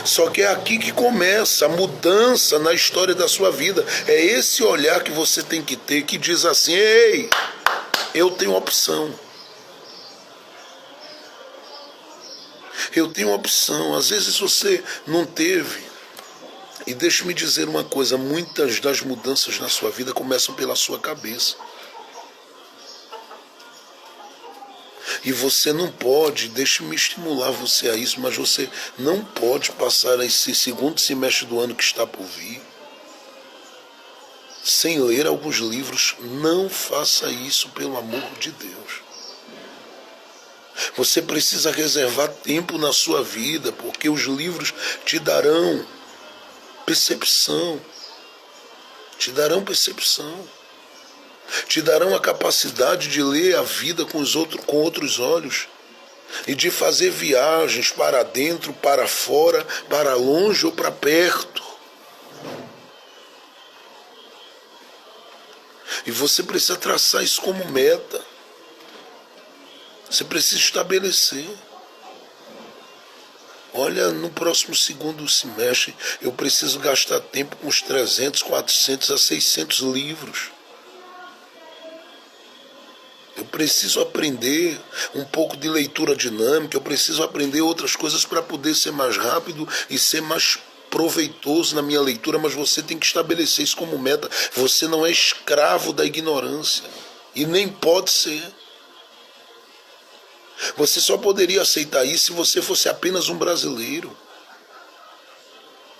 Só que é aqui que começa a mudança na história da sua vida. É esse olhar que você tem que ter, que diz assim, ei, eu tenho opção. Eu tenho opção. Às vezes você não teve. E deixe-me dizer uma coisa, muitas das mudanças na sua vida começam pela sua cabeça. E você não pode, deixe-me estimular você a isso, mas você não pode passar esse segundo semestre do ano que está por vir sem ler alguns livros. Não faça isso, pelo amor de Deus. Você precisa reservar tempo na sua vida, porque os livros te darão percepção, te darão a capacidade de ler a vida com outros olhos e de fazer viagens para dentro, para fora, para longe ou para perto. E você precisa traçar isso como meta. Você precisa estabelecer. Olha, no próximo segundo semestre eu preciso gastar tempo com uns 300, 400 a 600 livros. Eu preciso aprender um pouco de leitura dinâmica, eu preciso aprender outras coisas para poder ser mais rápido e ser mais proveitoso na minha leitura, mas você tem que estabelecer isso como meta. Você não é escravo da ignorância e nem pode ser. Você só poderia aceitar isso se você fosse apenas um brasileiro.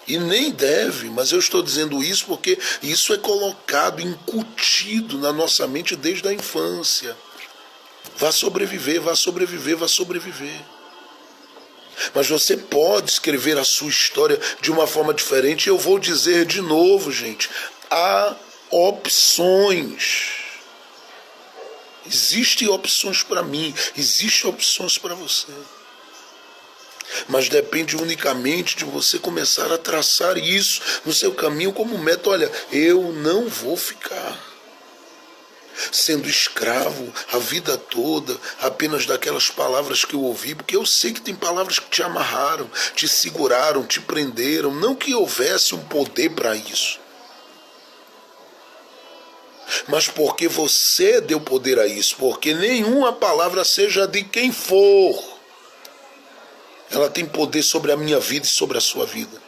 E nem deve, mas eu estou dizendo isso porque isso é colocado, incutido na nossa mente desde a infância. Vá sobreviver, vá sobreviver, vá sobreviver. Mas você pode escrever a sua história de uma forma diferente. Eu vou dizer de novo, gente, há opções. Existem opções para mim, existem opções para você. Mas depende unicamente de você começar a traçar isso no seu caminho como meta. Olha, eu não vou ficar sendo escravo a vida toda apenas daquelas palavras que eu ouvi, porque eu sei que tem palavras que te amarraram, te seguraram, te prenderam, não que houvesse um poder para isso, mas porque você deu poder a isso, porque nenhuma palavra, seja de quem for, ela tem poder sobre a minha vida e sobre a sua vida.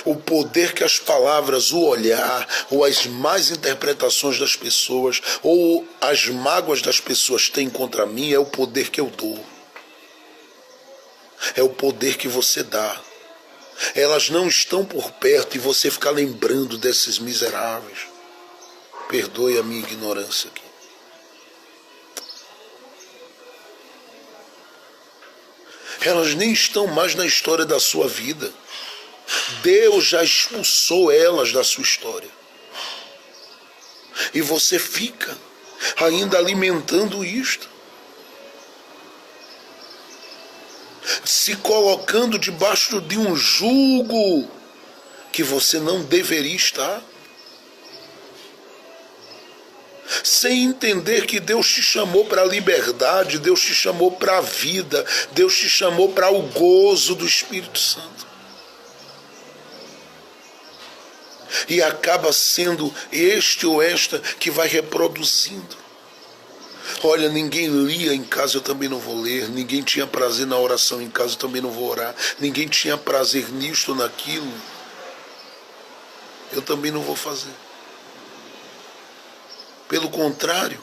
O poder que as palavras, o olhar, ou as más interpretações das pessoas, ou as mágoas das pessoas têm contra mim, é o poder que eu dou. É o poder que você dá. Elas não estão por perto e você fica lembrando desses miseráveis. Perdoe a minha ignorância aqui. Elas nem estão mais na história da sua vida. Deus já expulsou elas da sua história. E você fica ainda alimentando isto. Se colocando debaixo de um jugo que você não deveria estar. Sem entender que Deus te chamou para a liberdade, Deus te chamou para a vida, Deus te chamou para o gozo do Espírito Santo. E acaba sendo este ou esta que vai reproduzindo. Olha, ninguém lia em casa, eu também não vou ler. Ninguém tinha prazer na oração em casa, eu também não vou orar. Ninguém tinha prazer nisto ou naquilo, eu também não vou fazer. Pelo contrário,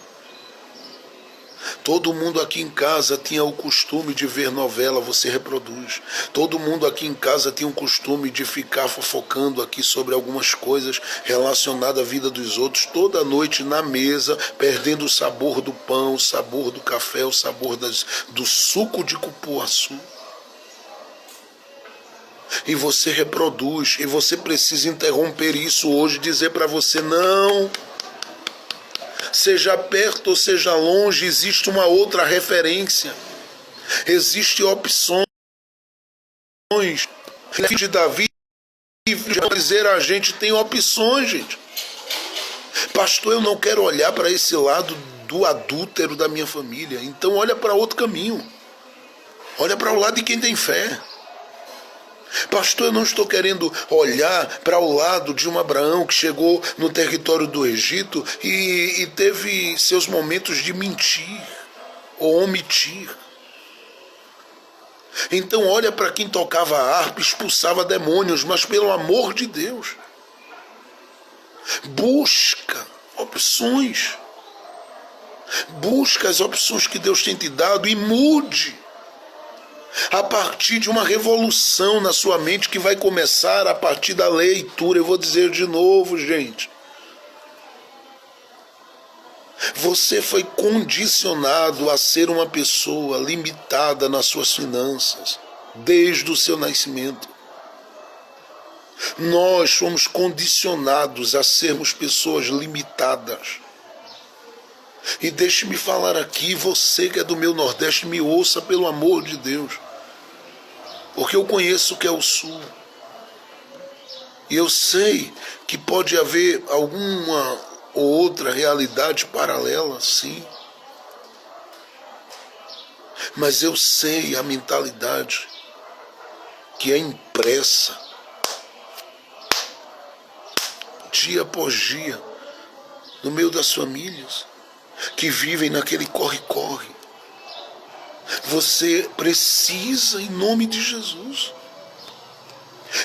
todo mundo aqui em casa tinha o costume de ver novela, você reproduz. Todo mundo aqui em casa tinha o costume de ficar fofocando aqui sobre algumas coisas relacionadas à vida dos outros, toda noite na mesa, perdendo o sabor do pão, o sabor do café, o sabor do suco de cupuaçu. E você reproduz, e você precisa interromper isso hoje, dizer para você, não. Seja perto ou seja longe, existe uma outra referência. Existem opções. Filho de Davi, dizer a gente, tem opções, gente. Pastor, eu não quero olhar para esse lado do adúltero da minha família. Então olha para outro caminho. Olha para o lado de quem tem fé. Pastor, eu não estou querendo olhar para o lado de um Abraão que chegou no território do Egito e teve seus momentos de mentir ou omitir. Então olha para quem tocava a harpa, expulsava demônios, mas pelo amor de Deus, busca opções. Busca as opções que Deus tem te dado e mude. A partir de uma revolução na sua mente que vai começar a partir da leitura. Eu vou dizer de novo, gente. Você foi condicionado a ser uma pessoa limitada nas suas finanças, desde o seu nascimento. Nós fomos condicionados a sermos pessoas limitadas. E deixe-me falar aqui, você que é do meu Nordeste, me ouça pelo amor de Deus. Porque eu conheço o que é o Sul. E eu sei que pode haver alguma ou outra realidade paralela, sim. Mas eu sei a mentalidade que é impressa dia após dia no meio das famílias que vivem naquele corre-corre. Você precisa, em nome de Jesus,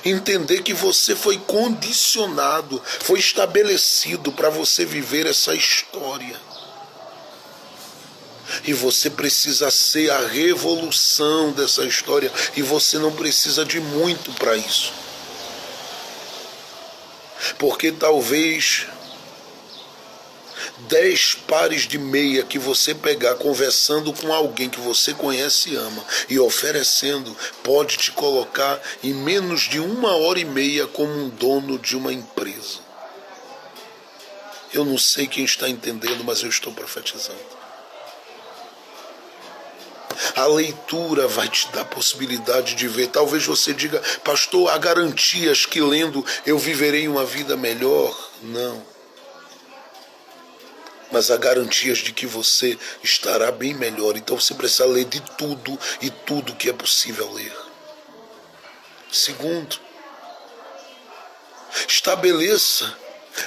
entender que você foi condicionado, foi estabelecido para você viver essa história. E você precisa ser a revolução dessa história. E você não precisa de muito para isso. Porque talvez 10 pares de meia que você pegar conversando com alguém que você conhece e ama e oferecendo, pode te colocar em menos de 1h30 como um dono de uma empresa. Eu não sei quem está entendendo, mas eu estou profetizando. A leitura vai te dar a possibilidade de ver. Talvez você diga: pastor, há garantias que lendo eu viverei uma vida melhor? Não. Mas há garantias de que você estará bem melhor. Então você precisa ler de tudo e tudo que é possível ler. Segundo, estabeleça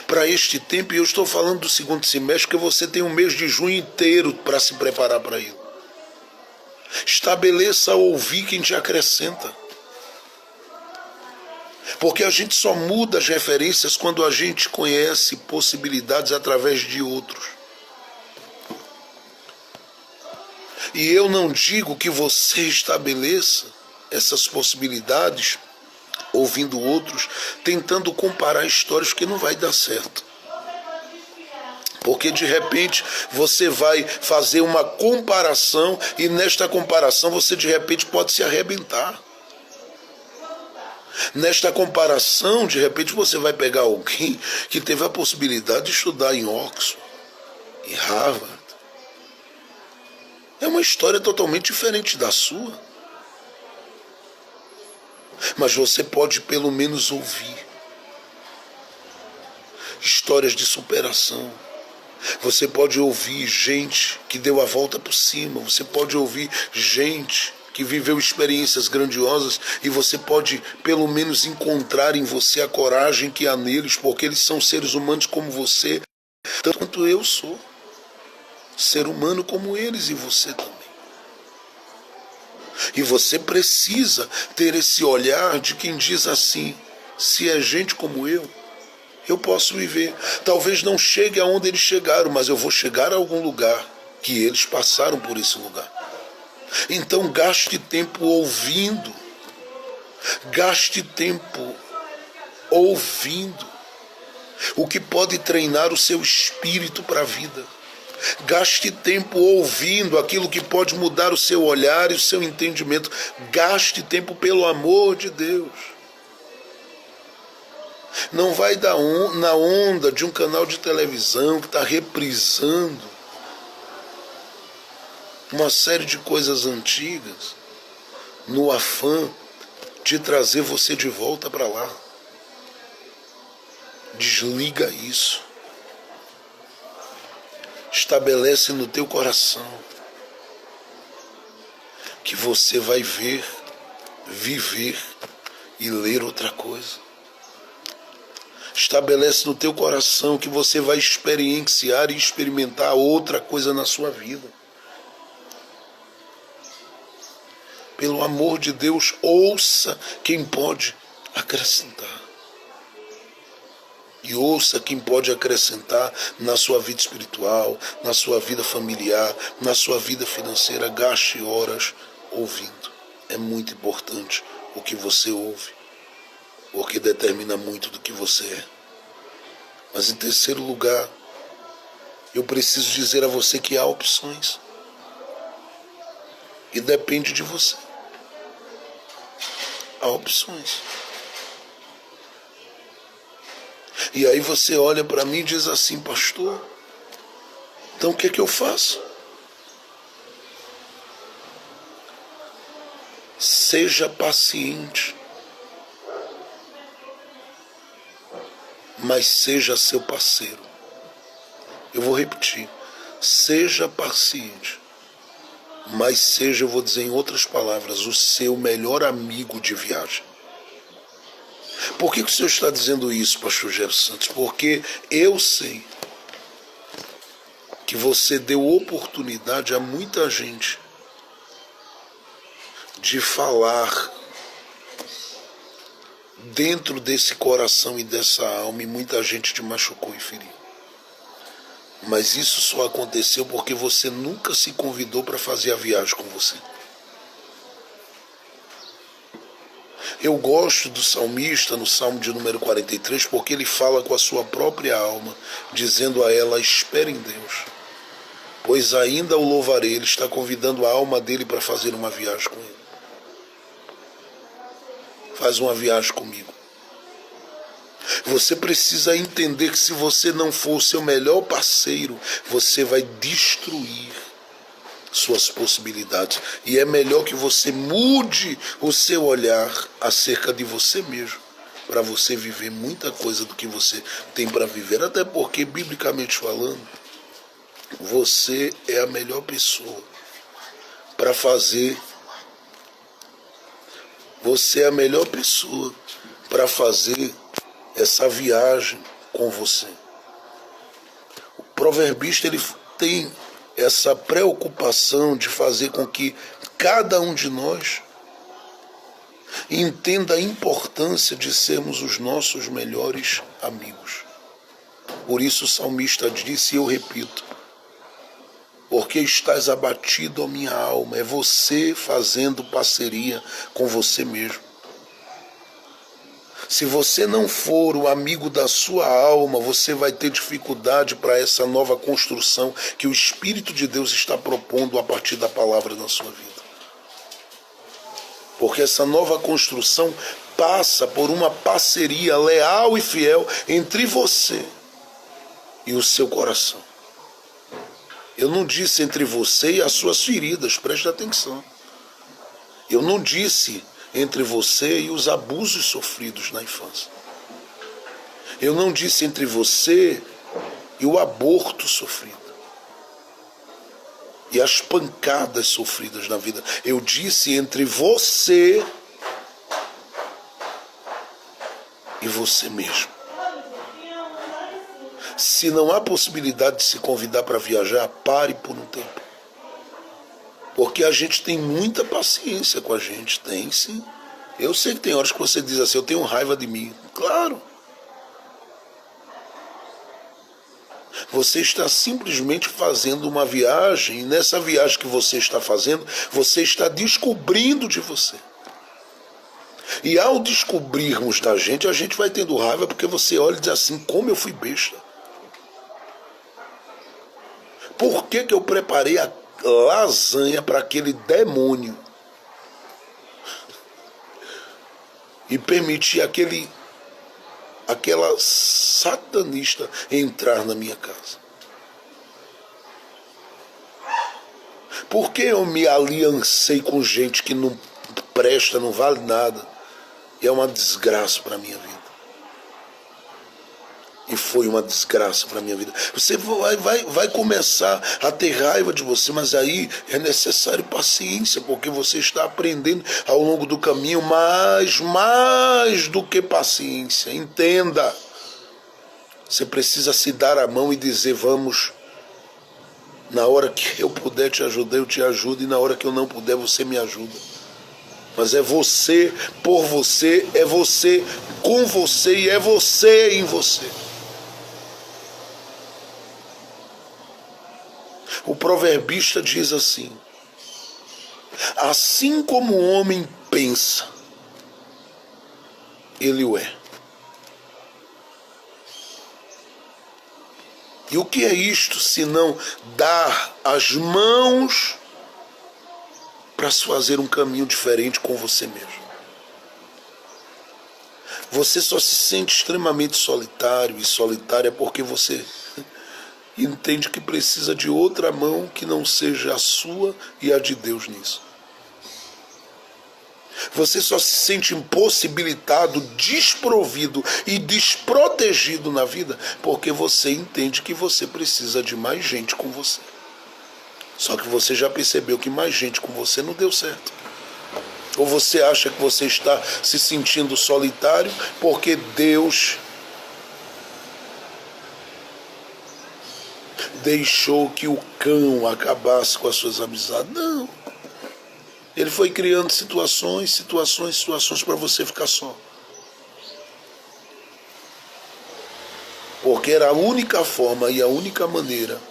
para este tempo, e eu estou falando do segundo semestre, que você tem um mês de junho inteiro para se preparar para ele. Estabeleça a ouvir quem te acrescenta. Porque a gente só muda as referências quando a gente conhece possibilidades através de outros. E eu não digo que você estabeleça essas possibilidades ouvindo outros, tentando comparar histórias, que não vai dar certo. Porque de repente você vai fazer uma comparação e nesta comparação você de repente pode se arrebentar. Nesta comparação, de repente você vai pegar alguém que teve a possibilidade de estudar em Oxford, em Harvard. É uma história totalmente diferente da sua. Mas você pode pelo menos ouvir histórias de superação. Você pode ouvir gente que deu a volta por cima. Você pode ouvir gente que viveu experiências grandiosas, e você pode pelo menos encontrar em você a coragem que há neles, porque eles são seres humanos como você, tanto quanto eu sou ser humano como eles, e você também. E você precisa ter esse olhar de quem diz assim: se é gente como eu posso viver. Talvez não chegue aonde eles chegaram, mas eu vou chegar a algum lugar que eles passaram por esse lugar. Então gaste tempo ouvindo. Gaste tempo ouvindo o que pode treinar o seu espírito para a vida. Gaste tempo ouvindo aquilo que pode mudar o seu olhar e o seu entendimento. Gaste tempo, pelo amor de Deus. Não vai dar na onda de um canal de televisão que está reprisando uma série de coisas antigas, no afã de trazer você de volta para lá. Desliga isso. Estabelece no teu coração que você vai ver, viver e ler outra coisa. Estabelece no teu coração que você vai experienciar e experimentar outra coisa na sua vida. Pelo amor de Deus, ouça quem pode acrescentar. E ouça quem pode acrescentar na sua vida espiritual, na sua vida familiar, na sua vida financeira. Gaste horas ouvindo. É muito importante o que você ouve, porque determina muito do que você é. Mas em terceiro lugar, eu preciso dizer a você que há opções. E depende de você. Há opções. E aí você olha para mim e diz assim: pastor, então o que é que eu faço? Seja paciente, mas seja seu parceiro. Eu vou repetir: seja paciente, mas seja, eu vou dizer em outras palavras, o seu melhor amigo de viagem. Por que o senhor está dizendo isso, pastor Jefferson Santos? Porque eu sei que você deu oportunidade a muita gente de falar dentro desse coração e dessa alma, e muita gente te machucou e feriu. Mas isso só aconteceu porque você nunca se convidou para fazer a viagem com você. Eu gosto do salmista no Salmo de número 43, porque ele fala com a sua própria alma, dizendo a ela: espere em Deus, pois ainda o louvarei. Ele está convidando a alma dele para fazer uma viagem com ele. Faz uma viagem comigo. Você precisa entender que se você não for o seu melhor parceiro, você vai destruir suas possibilidades. E é melhor que você mude o seu olhar acerca de você mesmo, para você viver muita coisa do que você tem para viver. Até porque, biblicamente falando, você é a melhor pessoa para fazer. Você é a melhor pessoa para fazer essa viagem com você. O proverbista, ele tem essa preocupação de fazer com que cada um de nós entenda a importância de sermos os nossos melhores amigos. Por isso o salmista disse, e eu repito: porque estás abatido, ó minha alma. É você fazendo parceria com você mesmo. Se você não for o amigo da sua alma, você vai ter dificuldade para essa nova construção que o Espírito de Deus está propondo a partir da palavra na sua vida. Porque essa nova construção passa por uma parceria leal e fiel entre você e o seu coração. Eu não disse entre você e as suas feridas, preste atenção. Eu não disse entre você e os abusos sofridos na infância. Eu não disse entre você e o aborto sofrido e as pancadas sofridas na vida. Eu disse entre você e você mesmo. Se não há possibilidade de se convidar para viajar, pare por um tempo. Porque a gente tem muita paciência com a gente, tem sim. Eu sei que tem horas que você diz assim, eu tenho raiva de mim. Claro. Você está simplesmente fazendo uma viagem, e nessa viagem que você está fazendo, você está descobrindo de você. E ao descobrirmos da gente, a gente vai tendo raiva porque você olha e diz assim, como eu fui besta. Por que eu preparei a lasanha para aquele demônio e permitir aquela satanista entrar na minha casa? Por que eu me aliancei com gente que não presta, não vale nada e é uma desgraça para a minha vida? E foi uma desgraça para a minha vida. Você vai começar a ter raiva de você, mas aí é necessário paciência, porque você está aprendendo ao longo do caminho, mais do que paciência. Entenda. Você precisa se dar a mão e dizer, vamos, na hora que eu puder te ajudar, eu te ajudo, e na hora que eu não puder, você me ajuda. Mas é você, por você, é você, com você e é você em você. O proverbista diz assim, assim como o homem pensa, ele o é. E o que é isto, senão dar as mãos para se fazer um caminho diferente com você mesmo? Você só se sente extremamente solitário e solitária porque você entende que precisa de outra mão que não seja a sua e a de Deus nisso. Você só se sente impossibilitado, desprovido e desprotegido na vida porque você entende que você precisa de mais gente com você. Só que você já percebeu que mais gente com você não deu certo. Ou você acha que você está se sentindo solitário porque Deus deixou que o cão acabasse com as suas amizades? Não. Ele foi criando situações para você ficar só. Porque era a única forma e a única maneira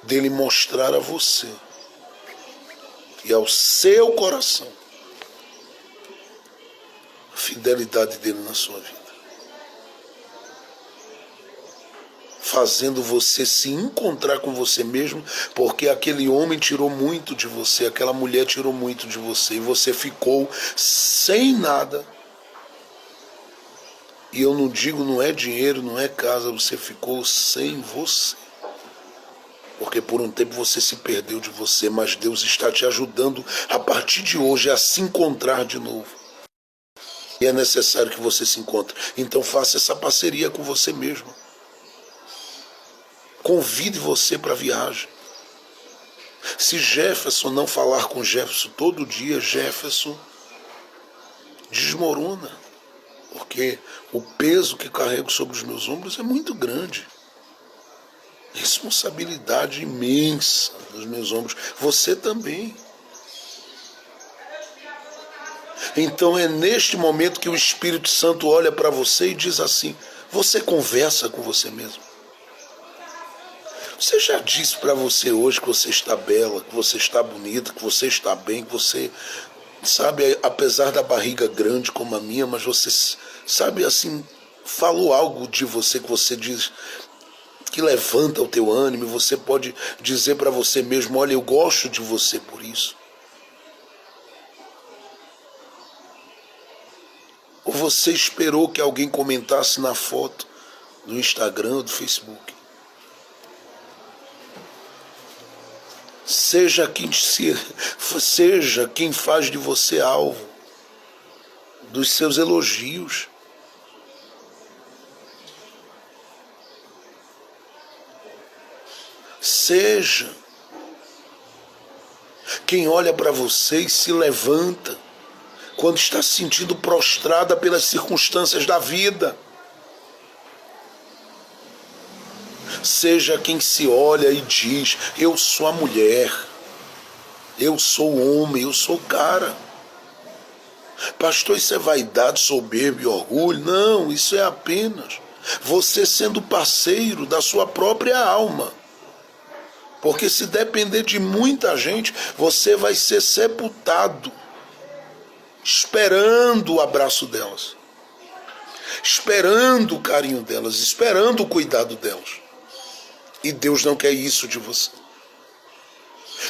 dele mostrar a você e ao seu coração fidelidade dele na sua vida, fazendo você se encontrar com você mesmo, porque aquele homem tirou muito de você, aquela mulher tirou muito de você, e você ficou sem nada. E eu não digo, não é dinheiro, não é casa, você ficou sem você. Porque por um tempo você se perdeu de você, mas Deus está te ajudando a partir de hoje a se encontrar de novo. E é necessário que você se encontre. Então faça essa parceria com você mesmo. Convide você para a viagem. Se Jefferson não falar com Jefferson todo dia, Jefferson desmorona. Porque o peso que carrego sobre os meus ombros é muito grande. Responsabilidade imensa nos meus ombros. Você também. Então é neste momento que o Espírito Santo olha para você e diz assim: você conversa com você mesmo. Você já disse para você hoje que você está bela, que você está bonita, que você está bem, que você, sabe, apesar da barriga grande como a minha, mas você, sabe, assim, falou algo de você que você diz que levanta o teu ânimo, e você pode dizer para você mesmo: olha, eu gosto de você por isso. Ou você esperou que alguém comentasse na foto do Instagram ou do Facebook? Seja quem faz de você alvo dos seus elogios. Seja quem olha para você e se levanta quando está se sentindo prostrada pelas circunstâncias da vida. Seja quem se olha e diz: eu sou a mulher, eu sou o homem, eu sou o cara. Pastor, isso é vaidade, soberba e orgulho? Não, isso é apenas você sendo parceiro da sua própria alma. Porque se depender de muita gente, você vai ser sepultado, esperando o abraço delas, esperando o carinho delas, esperando o cuidado delas. E Deus não quer isso de você.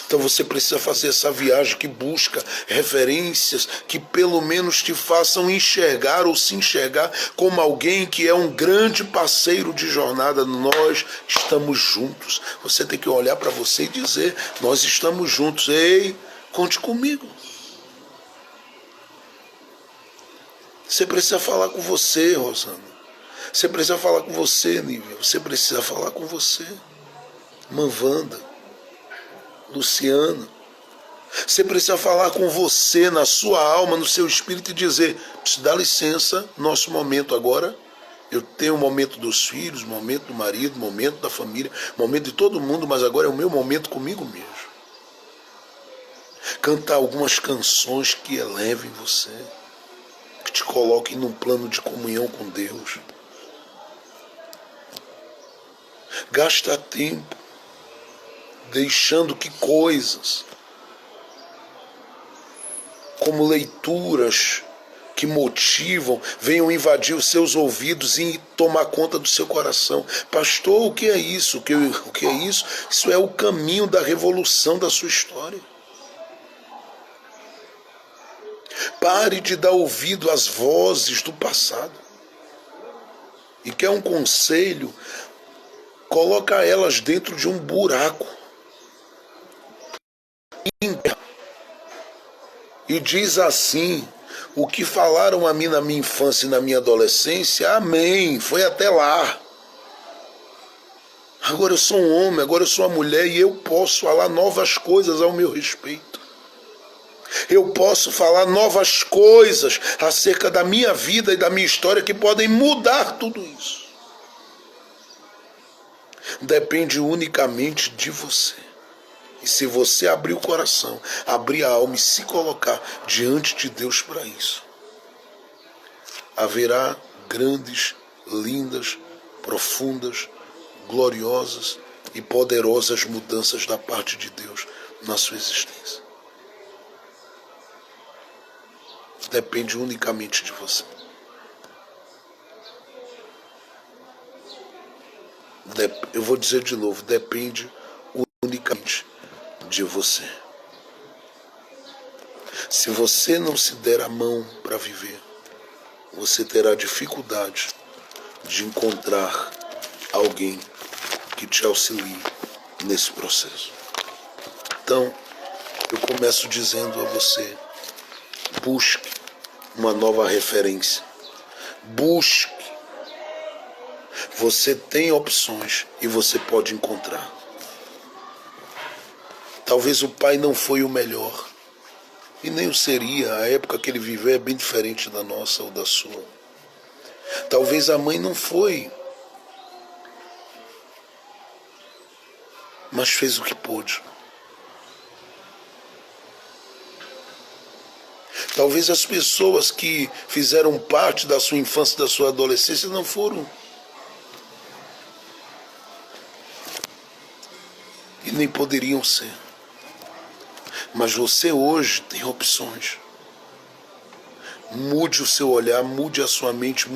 Então você precisa fazer essa viagem que busca referências que pelo menos te façam enxergar ou se enxergar como alguém que é um grande parceiro de jornada. Nós estamos juntos. Você tem que olhar para você e dizer: nós estamos juntos. Ei, conte comigo. Você precisa falar com você, Rosana. Você precisa falar com você, Nívia. Você precisa falar com você, Manvanda, Luciana. Você precisa falar com você, na sua alma, no seu espírito, e dizer: dá licença, nosso momento agora. Eu tenho o momento dos filhos, o momento do marido, o momento da família, o momento de todo mundo, mas agora é o meu momento comigo mesmo. Cantar algumas canções que elevem você, que te coloquem num plano de comunhão com Deus. Gasta tempo deixando que coisas como leituras que motivam venham invadir os seus ouvidos e tomar conta do seu coração. Pastor, o que é isso? O que é isso? Isso é o caminho da revolução da sua história. Pare de dar ouvido às vozes do passado. E quer um conselho? Coloca elas dentro de um buraco e diz assim: o que falaram a mim na minha infância e na minha adolescência, amém, foi até lá. Agora eu sou um homem, agora eu sou uma mulher, e eu posso falar novas coisas ao meu respeito. Eu posso falar novas coisas acerca da minha vida e da minha história que podem mudar tudo isso. Depende unicamente de você. E se você abrir o coração, abrir a alma e se colocar diante de Deus para isso, haverá grandes, lindas, profundas, gloriosas e poderosas mudanças da parte de Deus na sua existência. depende unicamente de você. Eu vou dizer de novo, depende unicamente de você. Se você não se der a mão para viver, você terá dificuldade de encontrar alguém que te auxilie nesse processo. Então, eu começo dizendo a você, busque uma nova referência. Busque. Você tem opções e você pode encontrar. Talvez o pai não foi o melhor. E nem o seria. A época que ele viveu é bem diferente da nossa ou da sua. Talvez a mãe não foi. Mas fez o que pôde. Talvez as pessoas que fizeram parte da sua infância, da sua adolescência, não foram. E nem poderiam ser. Mas você hoje tem opções. Mude o seu olhar, mude a sua mente,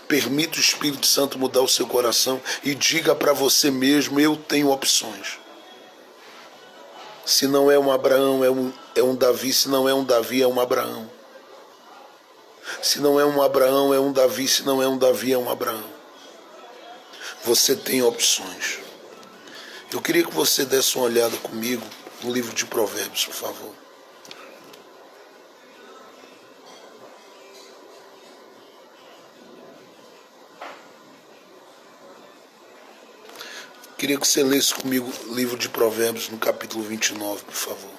permita o Espírito Santo mudar o seu coração e diga para você mesmo, eu tenho opções. Se não é um Abraão, é um Davi. Se não é um Davi, é um Abraão. Se não é um Abraão, é um Davi. Se não é um Davi, é um Abraão. Você tem opções. Eu queria que você desse uma olhada comigo no livro de Provérbios, por favor. Queria que você lesse comigo o livro de Provérbios no capítulo 29, por favor.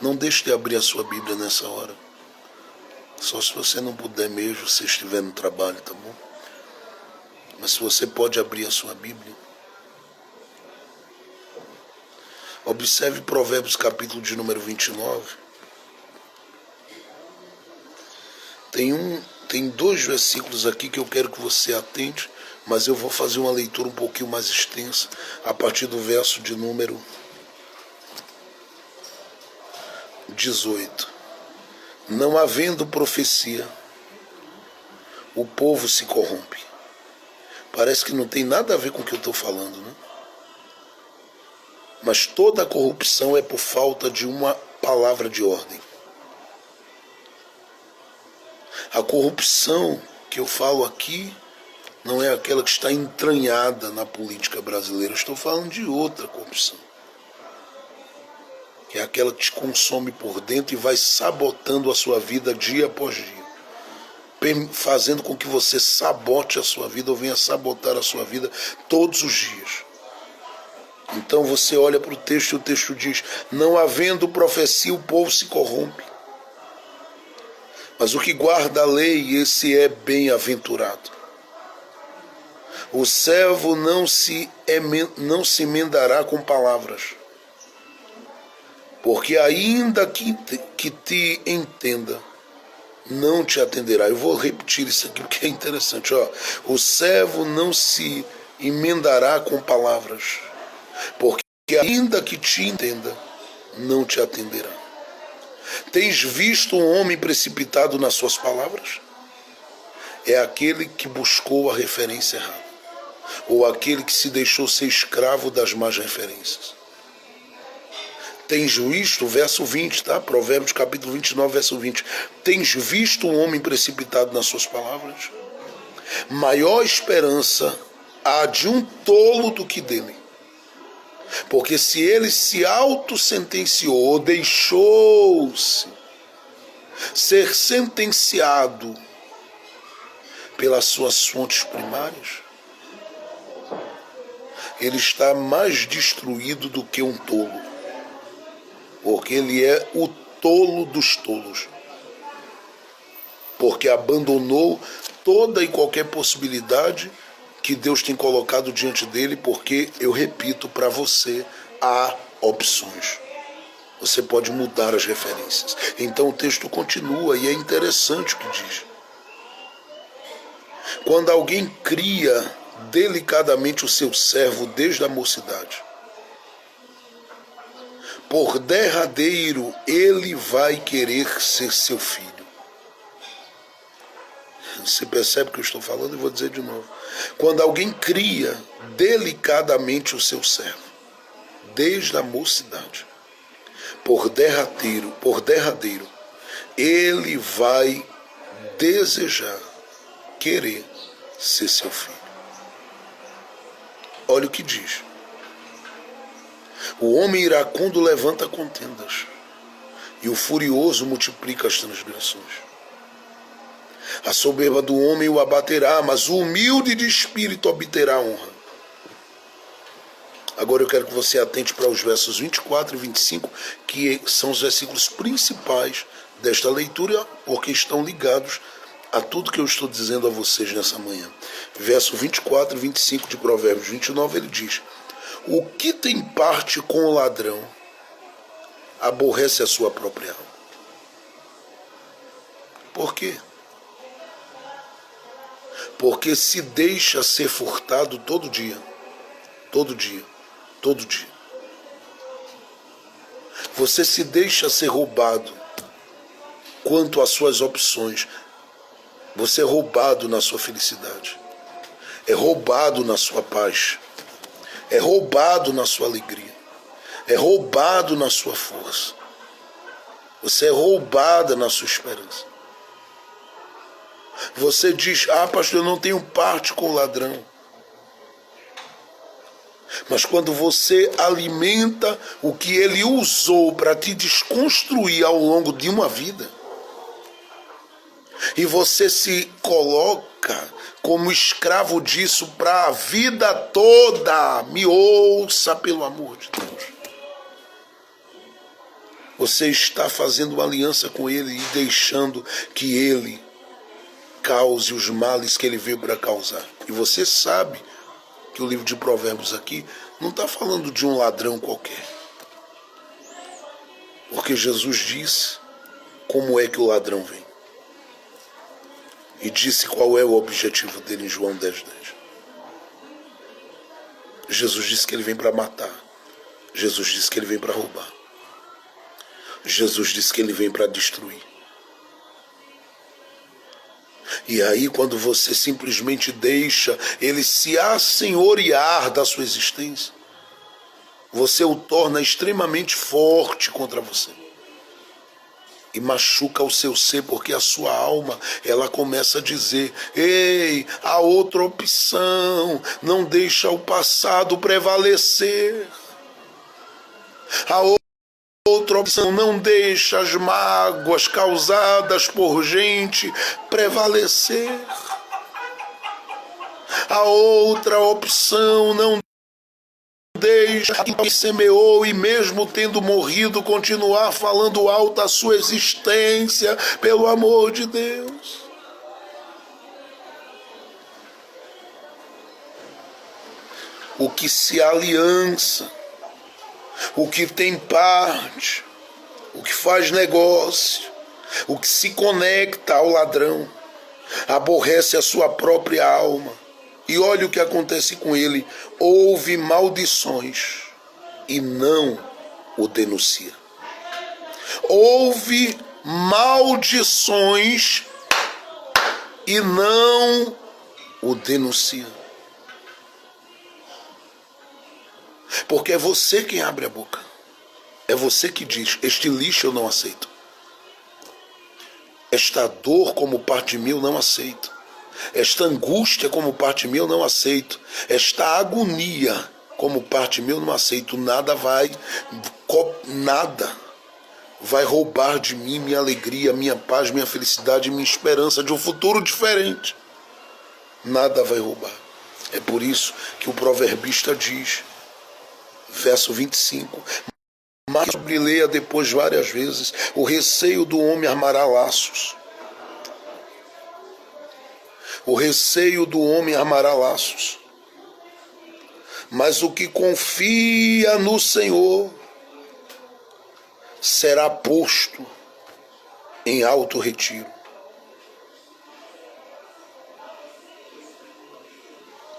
Não deixe de abrir a sua Bíblia nessa hora. Só se você não puder mesmo, se estiver no trabalho, tá bom? Mas se você pode abrir a sua Bíblia. Observe Provérbios capítulo de número 29. Tem 2 versículos aqui que eu quero que você atente, mas eu vou fazer uma leitura um pouquinho mais extensa, a partir do verso de número 18. Não havendo profecia, o povo se corrompe. Parece que não tem nada a ver com o que eu estou falando, né? Mas toda a corrupção é por falta de uma palavra de ordem. A corrupção que eu falo aqui não é aquela que está entranhada na política brasileira. Eu estou falando de outra corrupção. Que é aquela que te consome por dentro e vai sabotando a sua vida dia após dia. Fazendo com que você sabote a sua vida ou venha sabotar a sua vida todos os dias. Então você olha para o texto e o texto diz, não havendo profecia, o povo se corrompe. Mas o que guarda a lei, esse é bem-aventurado. O servo não se emendará com palavras, porque ainda que te entenda, não te atenderá. Eu vou repetir isso aqui porque é interessante. O servo não se emendará com palavras, porque ainda que te entenda, não te atenderá. Tens visto um homem precipitado nas suas palavras? É aquele que buscou a referência errada, ou aquele que se deixou ser escravo das más referências. Tens visto, verso 20, tá? Provérbios capítulo 29, verso 20. Tens visto um homem precipitado nas suas palavras? Maior esperança há de um tolo do que dele. Porque se ele se autossentenciou ou deixou-se ser sentenciado pelas suas fontes primárias, ele está mais destruído do que um tolo. Porque ele é o tolo dos tolos. Porque abandonou toda e qualquer possibilidade que Deus tem colocado diante dele, porque, eu repito para você, há opções. Você pode mudar as referências. Então o texto continua e é interessante o que diz. Quando alguém cria delicadamente o seu servo desde a mocidade, por derradeiro ele vai querer ser seu filho. Você percebe o que eu estou falando? Eu vou dizer de novo. Quando alguém cria delicadamente o seu servo, desde a mocidade, por derradeiro, ele vai desejar, querer ser seu filho. Olha o que diz. O homem iracundo levanta contendas, e o furioso multiplica as transgressões. A soberba do homem o abaterá, mas o humilde de espírito obterá honra. Agora eu quero que você atente para os versos 24 e 25, que são os versículos principais desta leitura, porque estão ligados a tudo que eu estou dizendo a vocês nessa manhã. Verso 24 e 25 de Provérbios 29, ele diz: o que tem parte com o ladrão aborrece a sua própria alma. Por quê? Porque se deixa ser furtado todo dia. Todo dia. Todo dia. Você se deixa ser roubado quanto às suas opções. Você é roubado na sua felicidade. É roubado na sua paz. É roubado na sua alegria. É roubado na sua força. Você é roubada na sua esperança. Você diz: ah, pastor, eu não tenho parte com o ladrão. Mas quando você alimenta o que ele usou para te desconstruir ao longo de uma vida, e você se coloca como escravo disso para a vida toda, me ouça pelo amor de Deus. Você está fazendo uma aliança com ele e deixando que ele cause os males que ele veio para causar. E você sabe que o livro de Provérbios aqui não está falando de um ladrão qualquer. Porque Jesus disse como é que o ladrão vem. E disse qual é o objetivo dele em João 10:10. Jesus disse que ele vem para matar. Jesus disse que ele vem para roubar. Jesus disse que ele vem para destruir. E aí, quando você simplesmente deixa ele se assenhorear da sua existência, você o torna extremamente forte contra você. E machuca o seu ser, porque a sua alma, ela começa a dizer: ei, há outra opção, não deixa o passado prevalecer. Há outra opção, não deixa as mágoas causadas por gente prevalecer. A outra opção, não deixa quem semeou e mesmo tendo morrido continuar falando alto a sua existência, pelo amor de Deus. O que se aliança, o que tem parte, o que faz negócio, o que se conecta ao ladrão, aborrece a sua própria alma. E olha o que acontece com ele: ouve maldições e não o denuncia. Ouve maldições e não o denuncia. Porque é você quem abre a boca. É você que diz: este lixo eu não aceito. Esta dor como parte de mim eu não aceito. Esta angústia como parte minha eu não aceito. Esta agonia como parte minha eu não aceito. Nada vai roubar de mim minha alegria, minha paz, minha felicidade, minha esperança de um futuro diferente. Nada vai roubar. É por isso que o proverbista diz, verso 25, mas leia depois várias vezes: o receio do homem armará laços. O receio do homem armará laços, mas o que confia no Senhor será posto em alto retiro.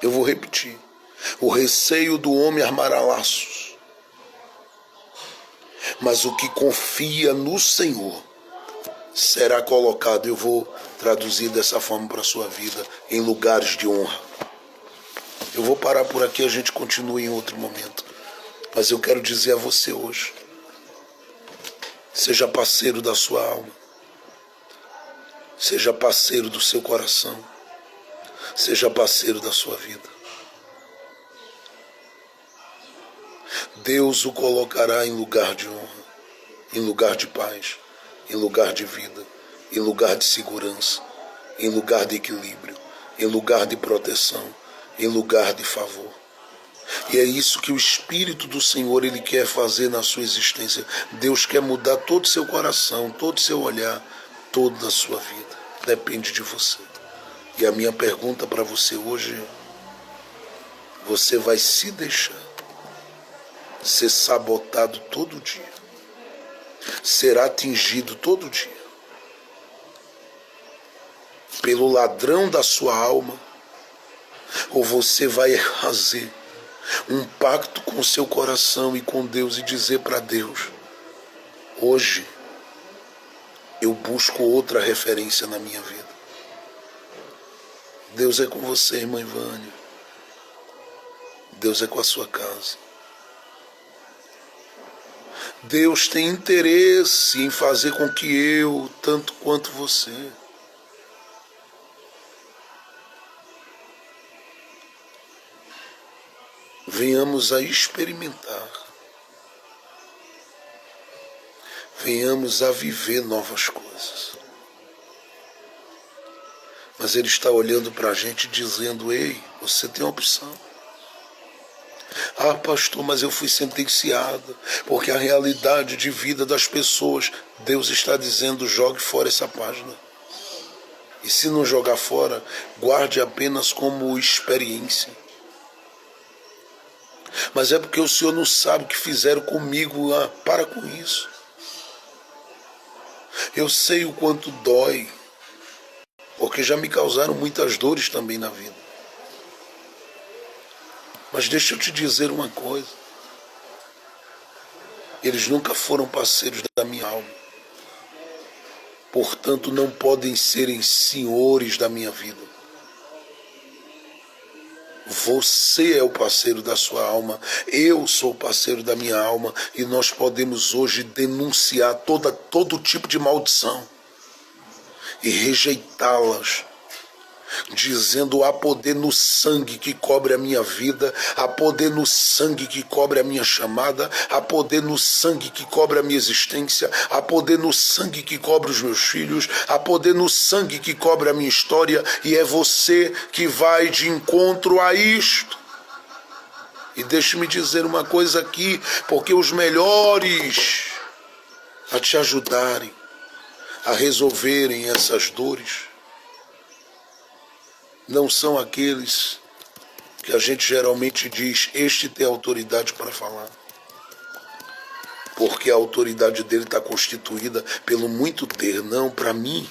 Eu vou repetir: o receio do homem armará laços, mas o que confia no Senhor será colocado, eu vou traduzir dessa forma para a sua vida, em lugares de honra. Eu vou parar por aqui, a gente continua em outro momento. Mas eu quero dizer a você hoje, seja parceiro da sua alma, seja parceiro do seu coração, seja parceiro da sua vida. Deus o colocará em lugar de honra, em lugar de paz, em lugar de vida, em lugar de segurança, em lugar de equilíbrio, em lugar de proteção, em lugar de favor. E é isso que o Espírito do Senhor ele quer fazer na sua existência. Deus quer mudar todo o seu coração, todo o seu olhar, toda a sua vida. Depende de você. E a minha pergunta para você hoje é: você vai se deixar ser sabotado todo dia, ser atingido todo dia pelo ladrão da sua alma, ou você vai fazer um pacto com o seu coração e com Deus e dizer para Deus: hoje eu busco outra referência na minha vida. Deus é com você, irmã Ivânia. Deus é com a sua casa. Deus tem interesse em fazer com que eu, tanto quanto você, venhamos a experimentar, venhamos a viver novas coisas. Mas Ele está olhando para a gente dizendo: ei, você tem opção. Ah, pastor, mas eu fui sentenciada, porque a realidade de vida das pessoas, Deus está dizendo: jogue fora essa página. E se não jogar fora, guarde apenas como experiência. Mas é porque o Senhor não sabe o que fizeram comigo. Ah, para com isso. Eu sei o quanto dói, porque já me causaram muitas dores também na vida. Mas deixa eu te dizer uma coisa: eles nunca foram parceiros da minha alma, portanto não podem serem senhores da minha vida. Você é o parceiro da sua alma, eu sou o parceiro da minha alma, e nós podemos hoje denunciar todo tipo de maldição e rejeitá-las, dizendo: há poder no sangue que cobre a minha vida, há poder no sangue que cobre a minha chamada, há poder no sangue que cobre a minha existência, há poder no sangue que cobre os meus filhos, há poder no sangue que cobre a minha história, e é você que vai de encontro a isto. E deixe-me dizer uma coisa aqui, porque os melhores a te ajudarem a resolverem essas dores não são aqueles que a gente geralmente diz: este tem autoridade para falar. Porque a autoridade dele está constituída pelo muito ter. Não, para mim,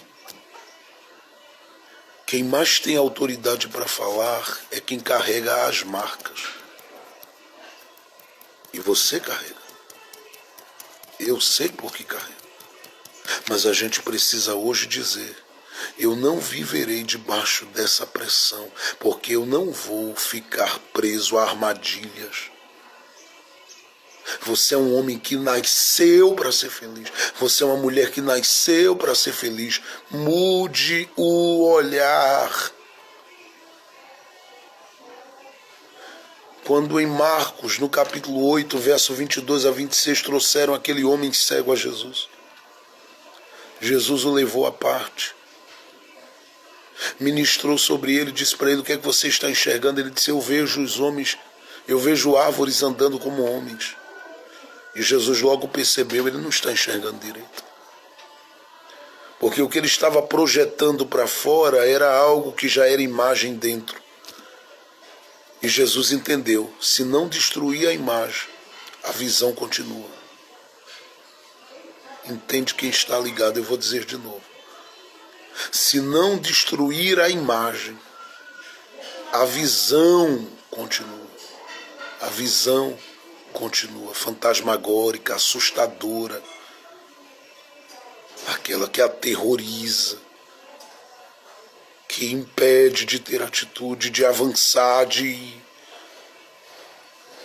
quem mais tem autoridade para falar é quem carrega as marcas. E você carrega. Eu sei por que carrego. Mas a gente precisa hoje dizer: eu não viverei debaixo dessa pressão, porque eu não vou ficar preso a armadilhas. Você é um homem que nasceu para ser feliz. Você é uma mulher que nasceu para ser feliz. Mude o olhar. Quando em Marcos, no capítulo 8, verso 22 a 26, trouxeram aquele homem cego a Jesus, Jesus o levou à parte, ministrou sobre ele, disse para ele: o que é que você está enxergando? Ele disse: eu vejo os homens, eu vejo árvores andando como homens. E Jesus logo percebeu: ele não está enxergando direito, porque o que ele estava projetando para fora era algo que já era imagem dentro. E Jesus entendeu: se não destruir a imagem, a visão continua. Entende quem está ligado? Eu vou dizer de novo: se não destruir a imagem, a visão continua. A visão continua fantasmagórica, assustadora. aquela que aterroriza, que impede de ter atitude, de avançar, de ir.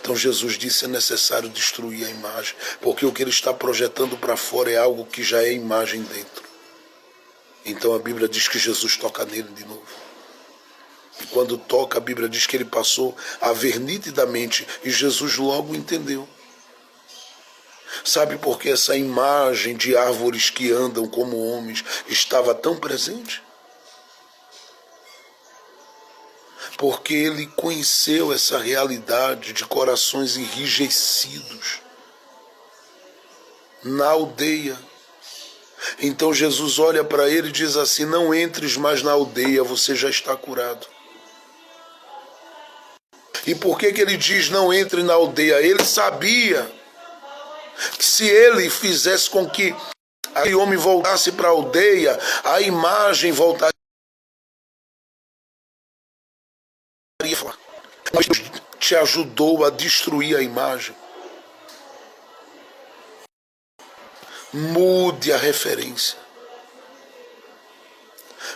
Então Jesus disse: é necessário destruir a imagem, porque o que ele está projetando para fora é algo que já é imagem dentro. Então a Bíblia diz que Jesus toca nele de novo. E quando toca, a Bíblia diz que ele passou a ver nitidamente, e Jesus logo entendeu. Sabe por que essa imagem de árvores que andam como homens estava tão presente? Porque ele conheceu essa realidade de corações enrijecidos na aldeia. Então Jesus olha para ele e diz assim: não entres mais na aldeia, você já está curado. E por que ele diz não entre na aldeia? Ele sabia que se ele fizesse com que aquele homem voltasse para a aldeia, a imagem voltaria. Mas Deus te ajudou a destruir a imagem. Mude a referência.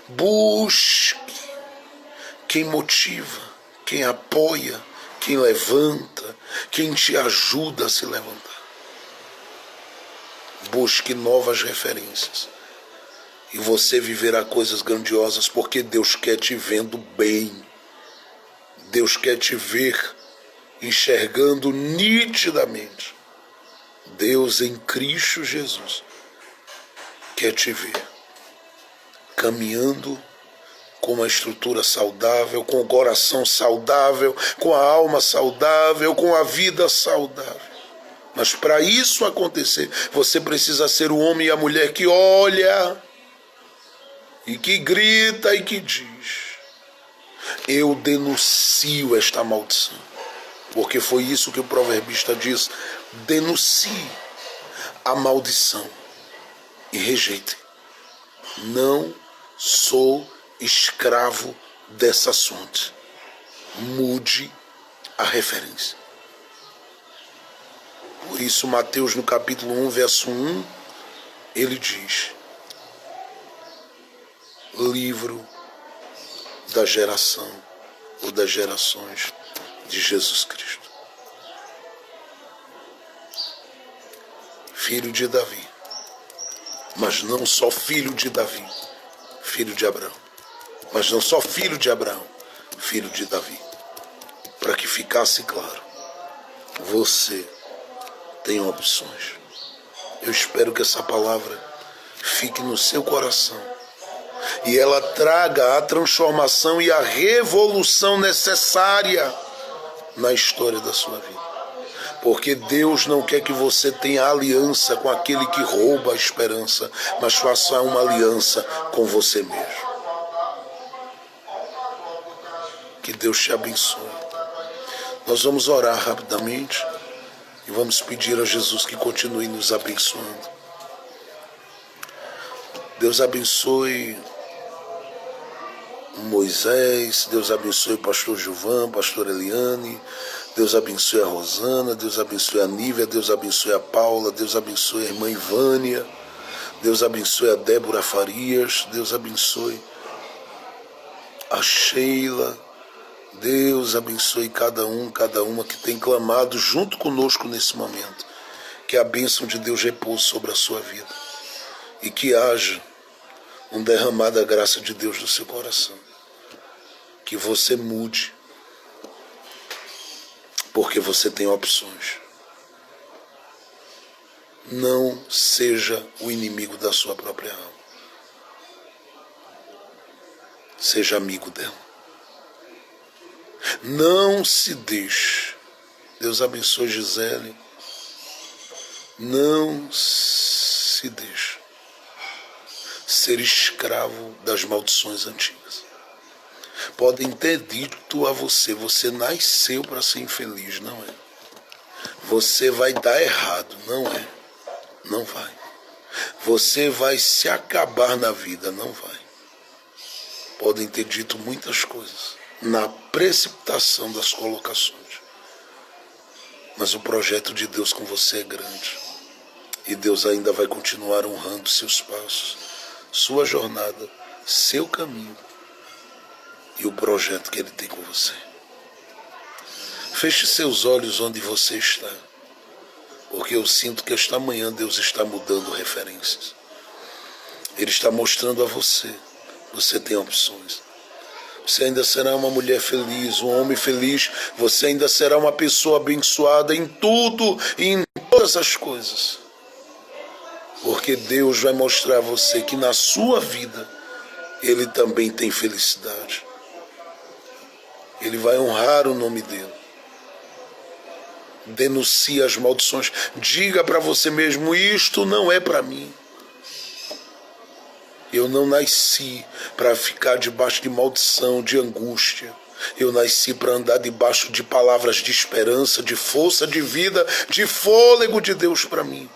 Busque quem motiva, quem apoia, quem levanta, quem te ajuda a se levantar. Busque novas referências. E você viverá coisas grandiosas, porque Deus quer te vendo bem. Deus quer te ver enxergando nitidamente. Deus em Cristo Jesus quer te ver caminhando com uma estrutura saudável, com o coração saudável, com a alma saudável, com a vida saudável. Mas para isso acontecer, você precisa ser o homem e a mulher que olha e que grita e que diz: eu denuncio esta maldição. Porque foi isso que o proverbista diz: denuncie a maldição e rejeite. Não sou escravo dessa assunto. Mude a referência. Por isso Mateus no capítulo 1, verso 1, ele diz: livro da geração ou das gerações de Jesus Cristo, filho de Davi, mas não só filho de Davi, filho de Abraão, mas não só filho de Abraão, filho de Davi. Para que ficasse claro, você tem opções. Eu espero que essa palavra fique no seu coração e ela traga a transformação e a revolução necessária na história da sua vida. Porque Deus não quer que você tenha aliança com aquele que rouba a esperança, mas faça uma aliança com você mesmo. Que Deus te abençoe. Nós vamos orar rapidamente e vamos pedir a Jesus que continue nos abençoando. Deus abençoe Moisés, Deus abençoe o pastor Gilvan, pastor Eliane, Deus abençoe a Rosana, Deus abençoe a Nívia, Deus abençoe a Paula, Deus abençoe a irmã Ivânia, Deus abençoe a Débora Farias, Deus abençoe a Sheila, Deus abençoe cada uma que tem clamado junto conosco nesse momento. Que a bênção de Deus repouse sobre a sua vida e que haja um derramar da graça de Deus no seu coração. Que você mude, porque você tem opções. Não seja o inimigo da sua própria alma. Seja amigo dela. Não se deixe. Deus abençoe Gisele. Não se deixe ser escravo das maldições antigas. Podem ter dito a você: você nasceu para ser infeliz. Não é. Você vai dar errado. Não é. Não vai. Você vai se acabar na vida. Não vai. Podem ter dito muitas coisas na precipitação das colocações. Mas o projeto de Deus com você é grande. E Deus ainda vai continuar honrando seus passos, sua jornada, seu caminho e o projeto que Ele tem com você. Feche seus olhos onde você está, porque eu sinto que esta manhã Deus está mudando referências. Ele está mostrando a você, você tem opções. Você ainda será uma mulher feliz, um homem feliz, você ainda será uma pessoa abençoada em tudo e em todas as coisas. Porque Deus vai mostrar a você que na sua vida Ele também tem felicidade. Ele vai honrar o nome dEle. Denuncie as maldições. Diga para você mesmo, isto não é para mim. Eu não nasci para ficar debaixo de maldição, de angústia. Eu nasci para andar debaixo de palavras de esperança, de força, de vida, de fôlego de Deus para mim.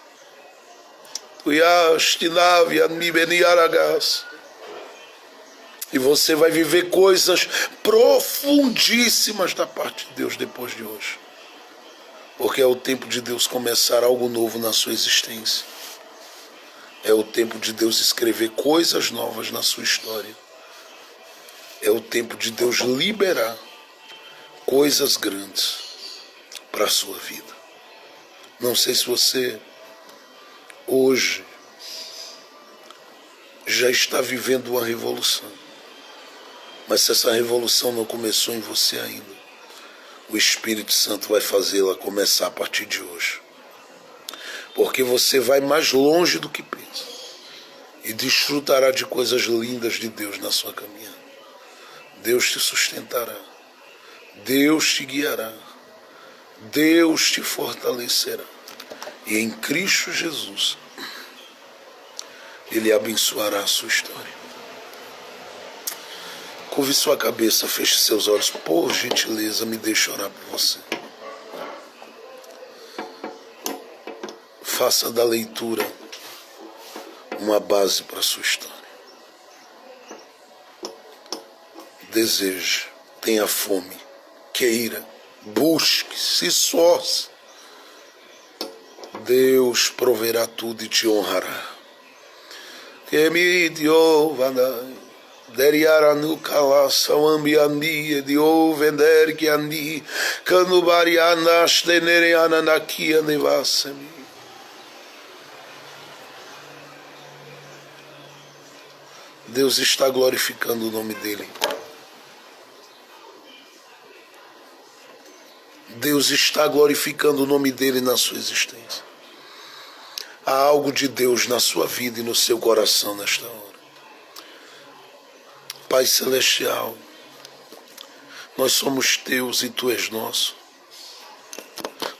E você vai viver coisas profundíssimas da parte de Deus depois de hoje. Porque é o tempo de Deus começar algo novo na sua existência. É o tempo de Deus escrever coisas novas na sua história. É o tempo de Deus liberar coisas grandes para a sua vida. Não sei se você hoje já está vivendo uma revolução. Mas se essa revolução não começou em você ainda, o Espírito Santo vai fazê-la começar a partir de hoje. Porque você vai mais longe do que pensa. E desfrutará de coisas lindas de Deus na sua caminhada. Deus te sustentará. Deus te guiará. Deus te fortalecerá. E em Cristo Jesus, Ele abençoará a sua história. Curve sua cabeça, feche seus olhos. Por gentileza, me deixe orar por você. Faça da leitura uma base para a sua história. Deseje, tenha fome, queira, busque, se esforce. Deus proverá tudo e te honrará. Que me dio vanai. Deriaranu kalasa ambiandi de ovender que andi canubarianas teneriana nakia nevasemi. Deus está glorificando o nome dEle. Deus está glorificando o nome dEle na sua existência. Há algo de Deus na sua vida e no seu coração nesta hora. Pai Celestial, nós somos teus e tu és nosso.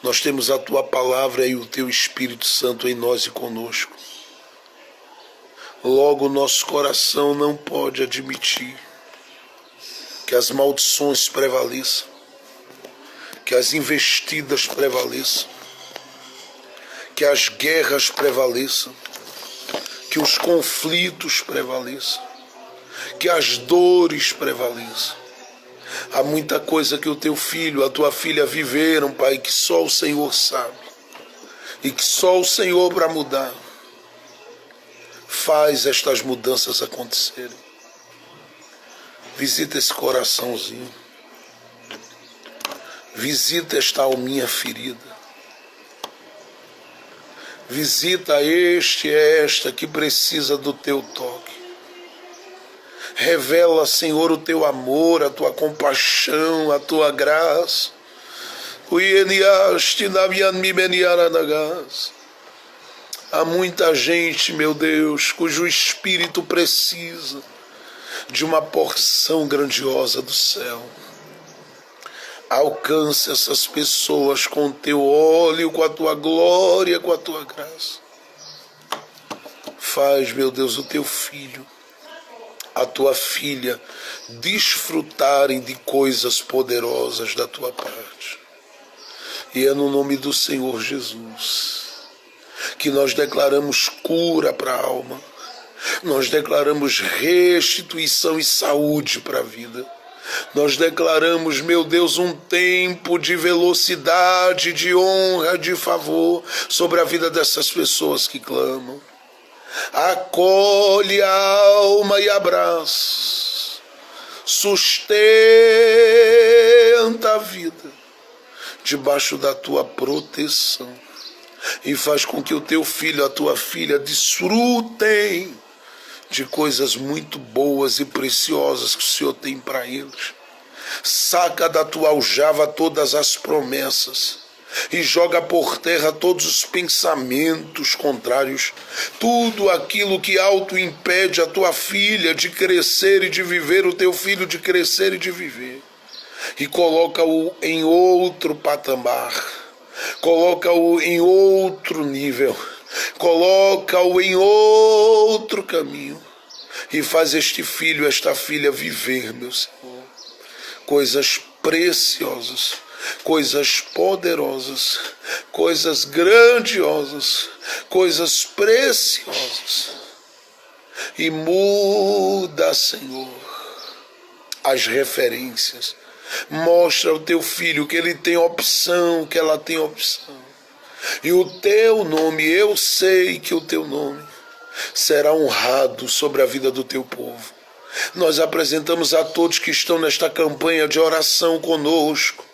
Nós temos a tua palavra e o teu Espírito Santo em nós e conosco. Logo, nosso coração não pode admitir que as maldições prevaleçam, que as investidas prevaleçam, que as guerras prevaleçam, que os conflitos prevaleçam, que as dores prevaleçam. Há muita coisa que o teu filho, a tua filha viveram, Pai, que só o Senhor sabe. E que só o Senhor para mudar faz estas mudanças acontecerem. Visita esse coraçãozinho. Visita esta alminha ferida. Visita este e esta que precisa do teu toque. Revela, Senhor, o teu amor, a tua compaixão, a tua graça. Há muita gente, meu Deus, cujo espírito precisa de uma porção grandiosa do céu. Alcance essas pessoas com o teu óleo, com a tua glória, com a tua graça. Faz, meu Deus, o teu filho, a tua filha, desfrutarem de coisas poderosas da tua parte. E é no nome do Senhor Jesus que nós declaramos cura para a alma, nós declaramos restituição e saúde para a vida, Nós declaramos, meu Deus, um tempo de velocidade, de honra, de favor sobre a vida dessas pessoas que clamam. Acolhe a alma e abraça, sustenta a vida debaixo da tua proteção e faz com que o teu filho, a tua filha desfrutem de coisas muito boas e preciosas que o Senhor tem para eles. Saca da tua aljava todas as promessas e joga por terra todos os pensamentos contrários, tudo aquilo que auto-impede a tua filha de crescer e de viver, o teu filho de crescer e de viver, e coloca-o em outro patamar, coloca-o em outro nível, coloca-o em outro caminho e faz este filho, esta filha viver, meu Senhor, coisas preciosas, coisas poderosas, coisas grandiosas, coisas preciosas. E muda, Senhor, as referências. Mostra ao teu filho que ele tem opção, que ela tem opção. E o teu nome, eu sei que o teu nome será honrado sobre a vida do teu povo. Nós apresentamos a todos que estão nesta campanha de oração conosco.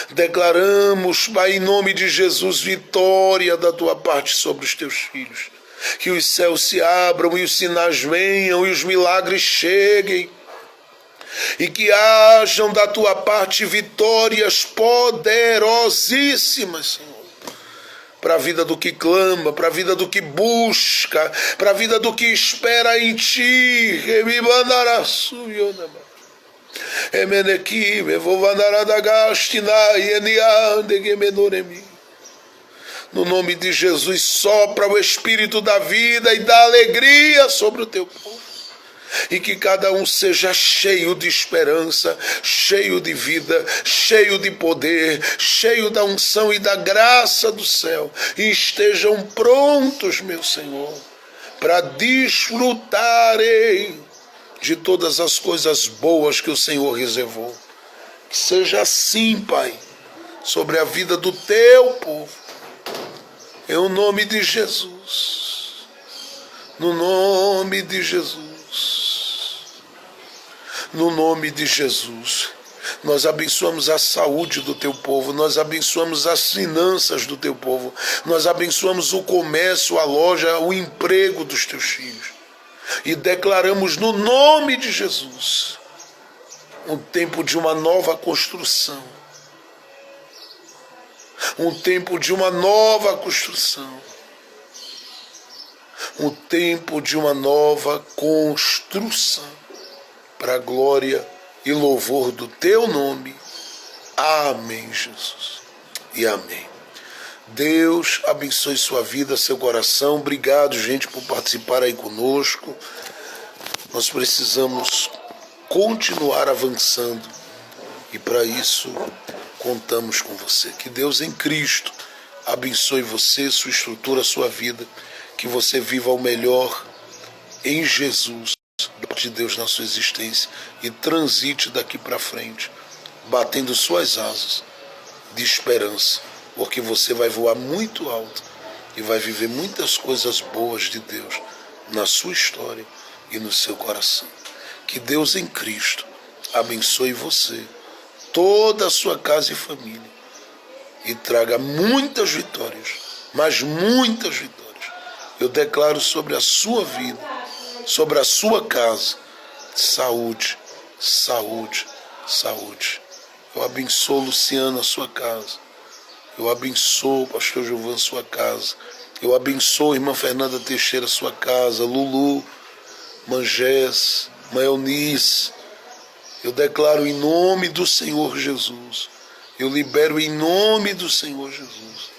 Declaramos, Pai, em nome de Jesus, vitória da tua parte sobre os teus filhos. Que os céus se abram e os sinais venham e os milagres cheguem. E que hajam da tua parte vitórias poderosíssimas, Senhor, para a vida do que clama, para a vida do que busca, para a vida do que espera em ti. No nome de Jesus, sopra o Espírito da vida e da alegria sobre o teu povo. E que cada um seja cheio de esperança, cheio de vida, cheio de poder, cheio da unção e da graça do céu. E estejam prontos, meu Senhor, para desfrutarem de todas as coisas boas que o Senhor reservou. Que seja assim, Pai, sobre a vida do teu povo. Em nome de Jesus. No nome de Jesus. No nome de Jesus, nós abençoamos a saúde do teu povo, nós abençoamos as finanças do teu povo, nós abençoamos o comércio, a loja, o emprego dos teus filhos. E declaramos no nome de Jesus um tempo de uma nova construção. Um tempo de uma nova construção. Um tempo de uma nova construção. Para a glória e louvor do teu nome. Amém, Jesus. E amém. Deus abençoe sua vida, seu coração. Obrigado, gente, por participar aí conosco. Nós precisamos continuar avançando. E para isso, contamos com você. Que Deus em Cristo abençoe você, sua estrutura, sua vida. Que você viva o melhor em Jesus. De Deus na sua existência e transite daqui para frente, batendo suas asas de esperança, porque você vai voar muito alto e vai viver muitas coisas boas de Deus na sua história e no seu coração. Que Deus em Cristo abençoe você, toda a sua casa e família, e traga muitas vitórias, mas muitas vitórias. Eu declaro sobre a sua vida, sobre a sua casa, saúde, saúde, saúde. Eu abençoo Luciana, a sua casa. Eu abençoo pastor Gilvan, sua casa. Eu abençoo irmã Fernanda Teixeira, sua casa. Lulu, Mangés, Mãe Eunice. Eu declaro em nome do Senhor Jesus. Eu libero em nome do Senhor Jesus.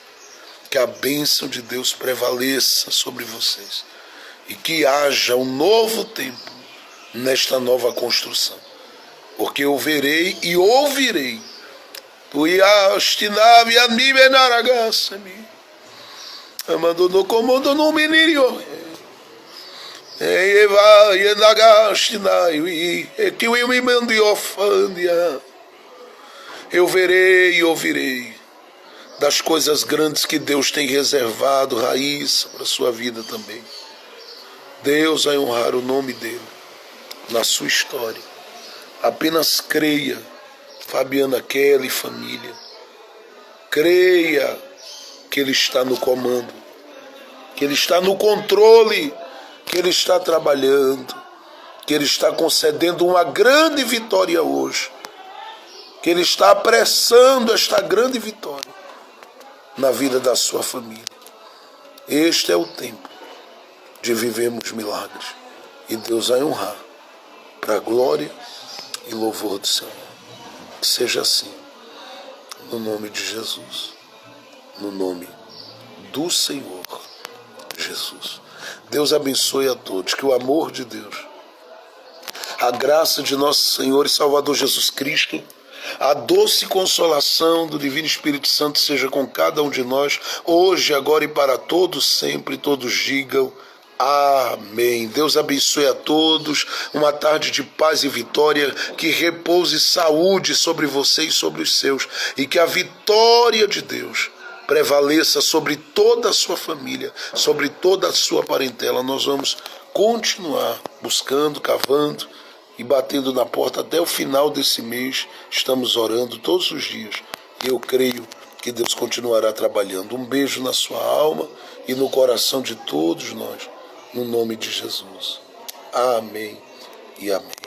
Que a bênção de Deus prevaleça sobre vocês. E que haja um novo tempo nesta nova construção. Porque eu verei e ouvirei. Tu iastinavi a mi benaragassami. Amando no comando no menino. Eu verei e ouvirei das coisas grandes que Deus tem reservado, Raíssa, para a sua vida também. Deus vai honrar o nome dele na sua história. Apenas creia, Fabiana Kelly e família. Creia que Ele está no comando, que Ele está no controle, que Ele está trabalhando, que Ele está concedendo uma grande vitória hoje, que Ele está apressando esta grande vitória na vida da sua família. Este é o tempo de vivermos milagres e Deus vai honrar para a glória e louvor do Senhor. Que seja assim, no nome de Jesus, no nome do Senhor Jesus. Deus abençoe a todos, que o amor de Deus, a graça de nosso Senhor e Salvador Jesus Cristo, a doce consolação do Divino Espírito Santo seja com cada um de nós, hoje, agora e para todos sempre. Todos digam amém. Deus abençoe a todos, uma tarde de paz e vitória, que repouse saúde sobre você e sobre os seus, e que a vitória de Deus prevaleça sobre toda a sua família, sobre toda a sua parentela. Nós vamos continuar buscando, cavando e batendo na porta até o final desse mês. Estamos orando todos os dias e eu creio que Deus continuará trabalhando. Um beijo na sua alma e no coração de todos nós, no nome de Jesus. Amém e amém.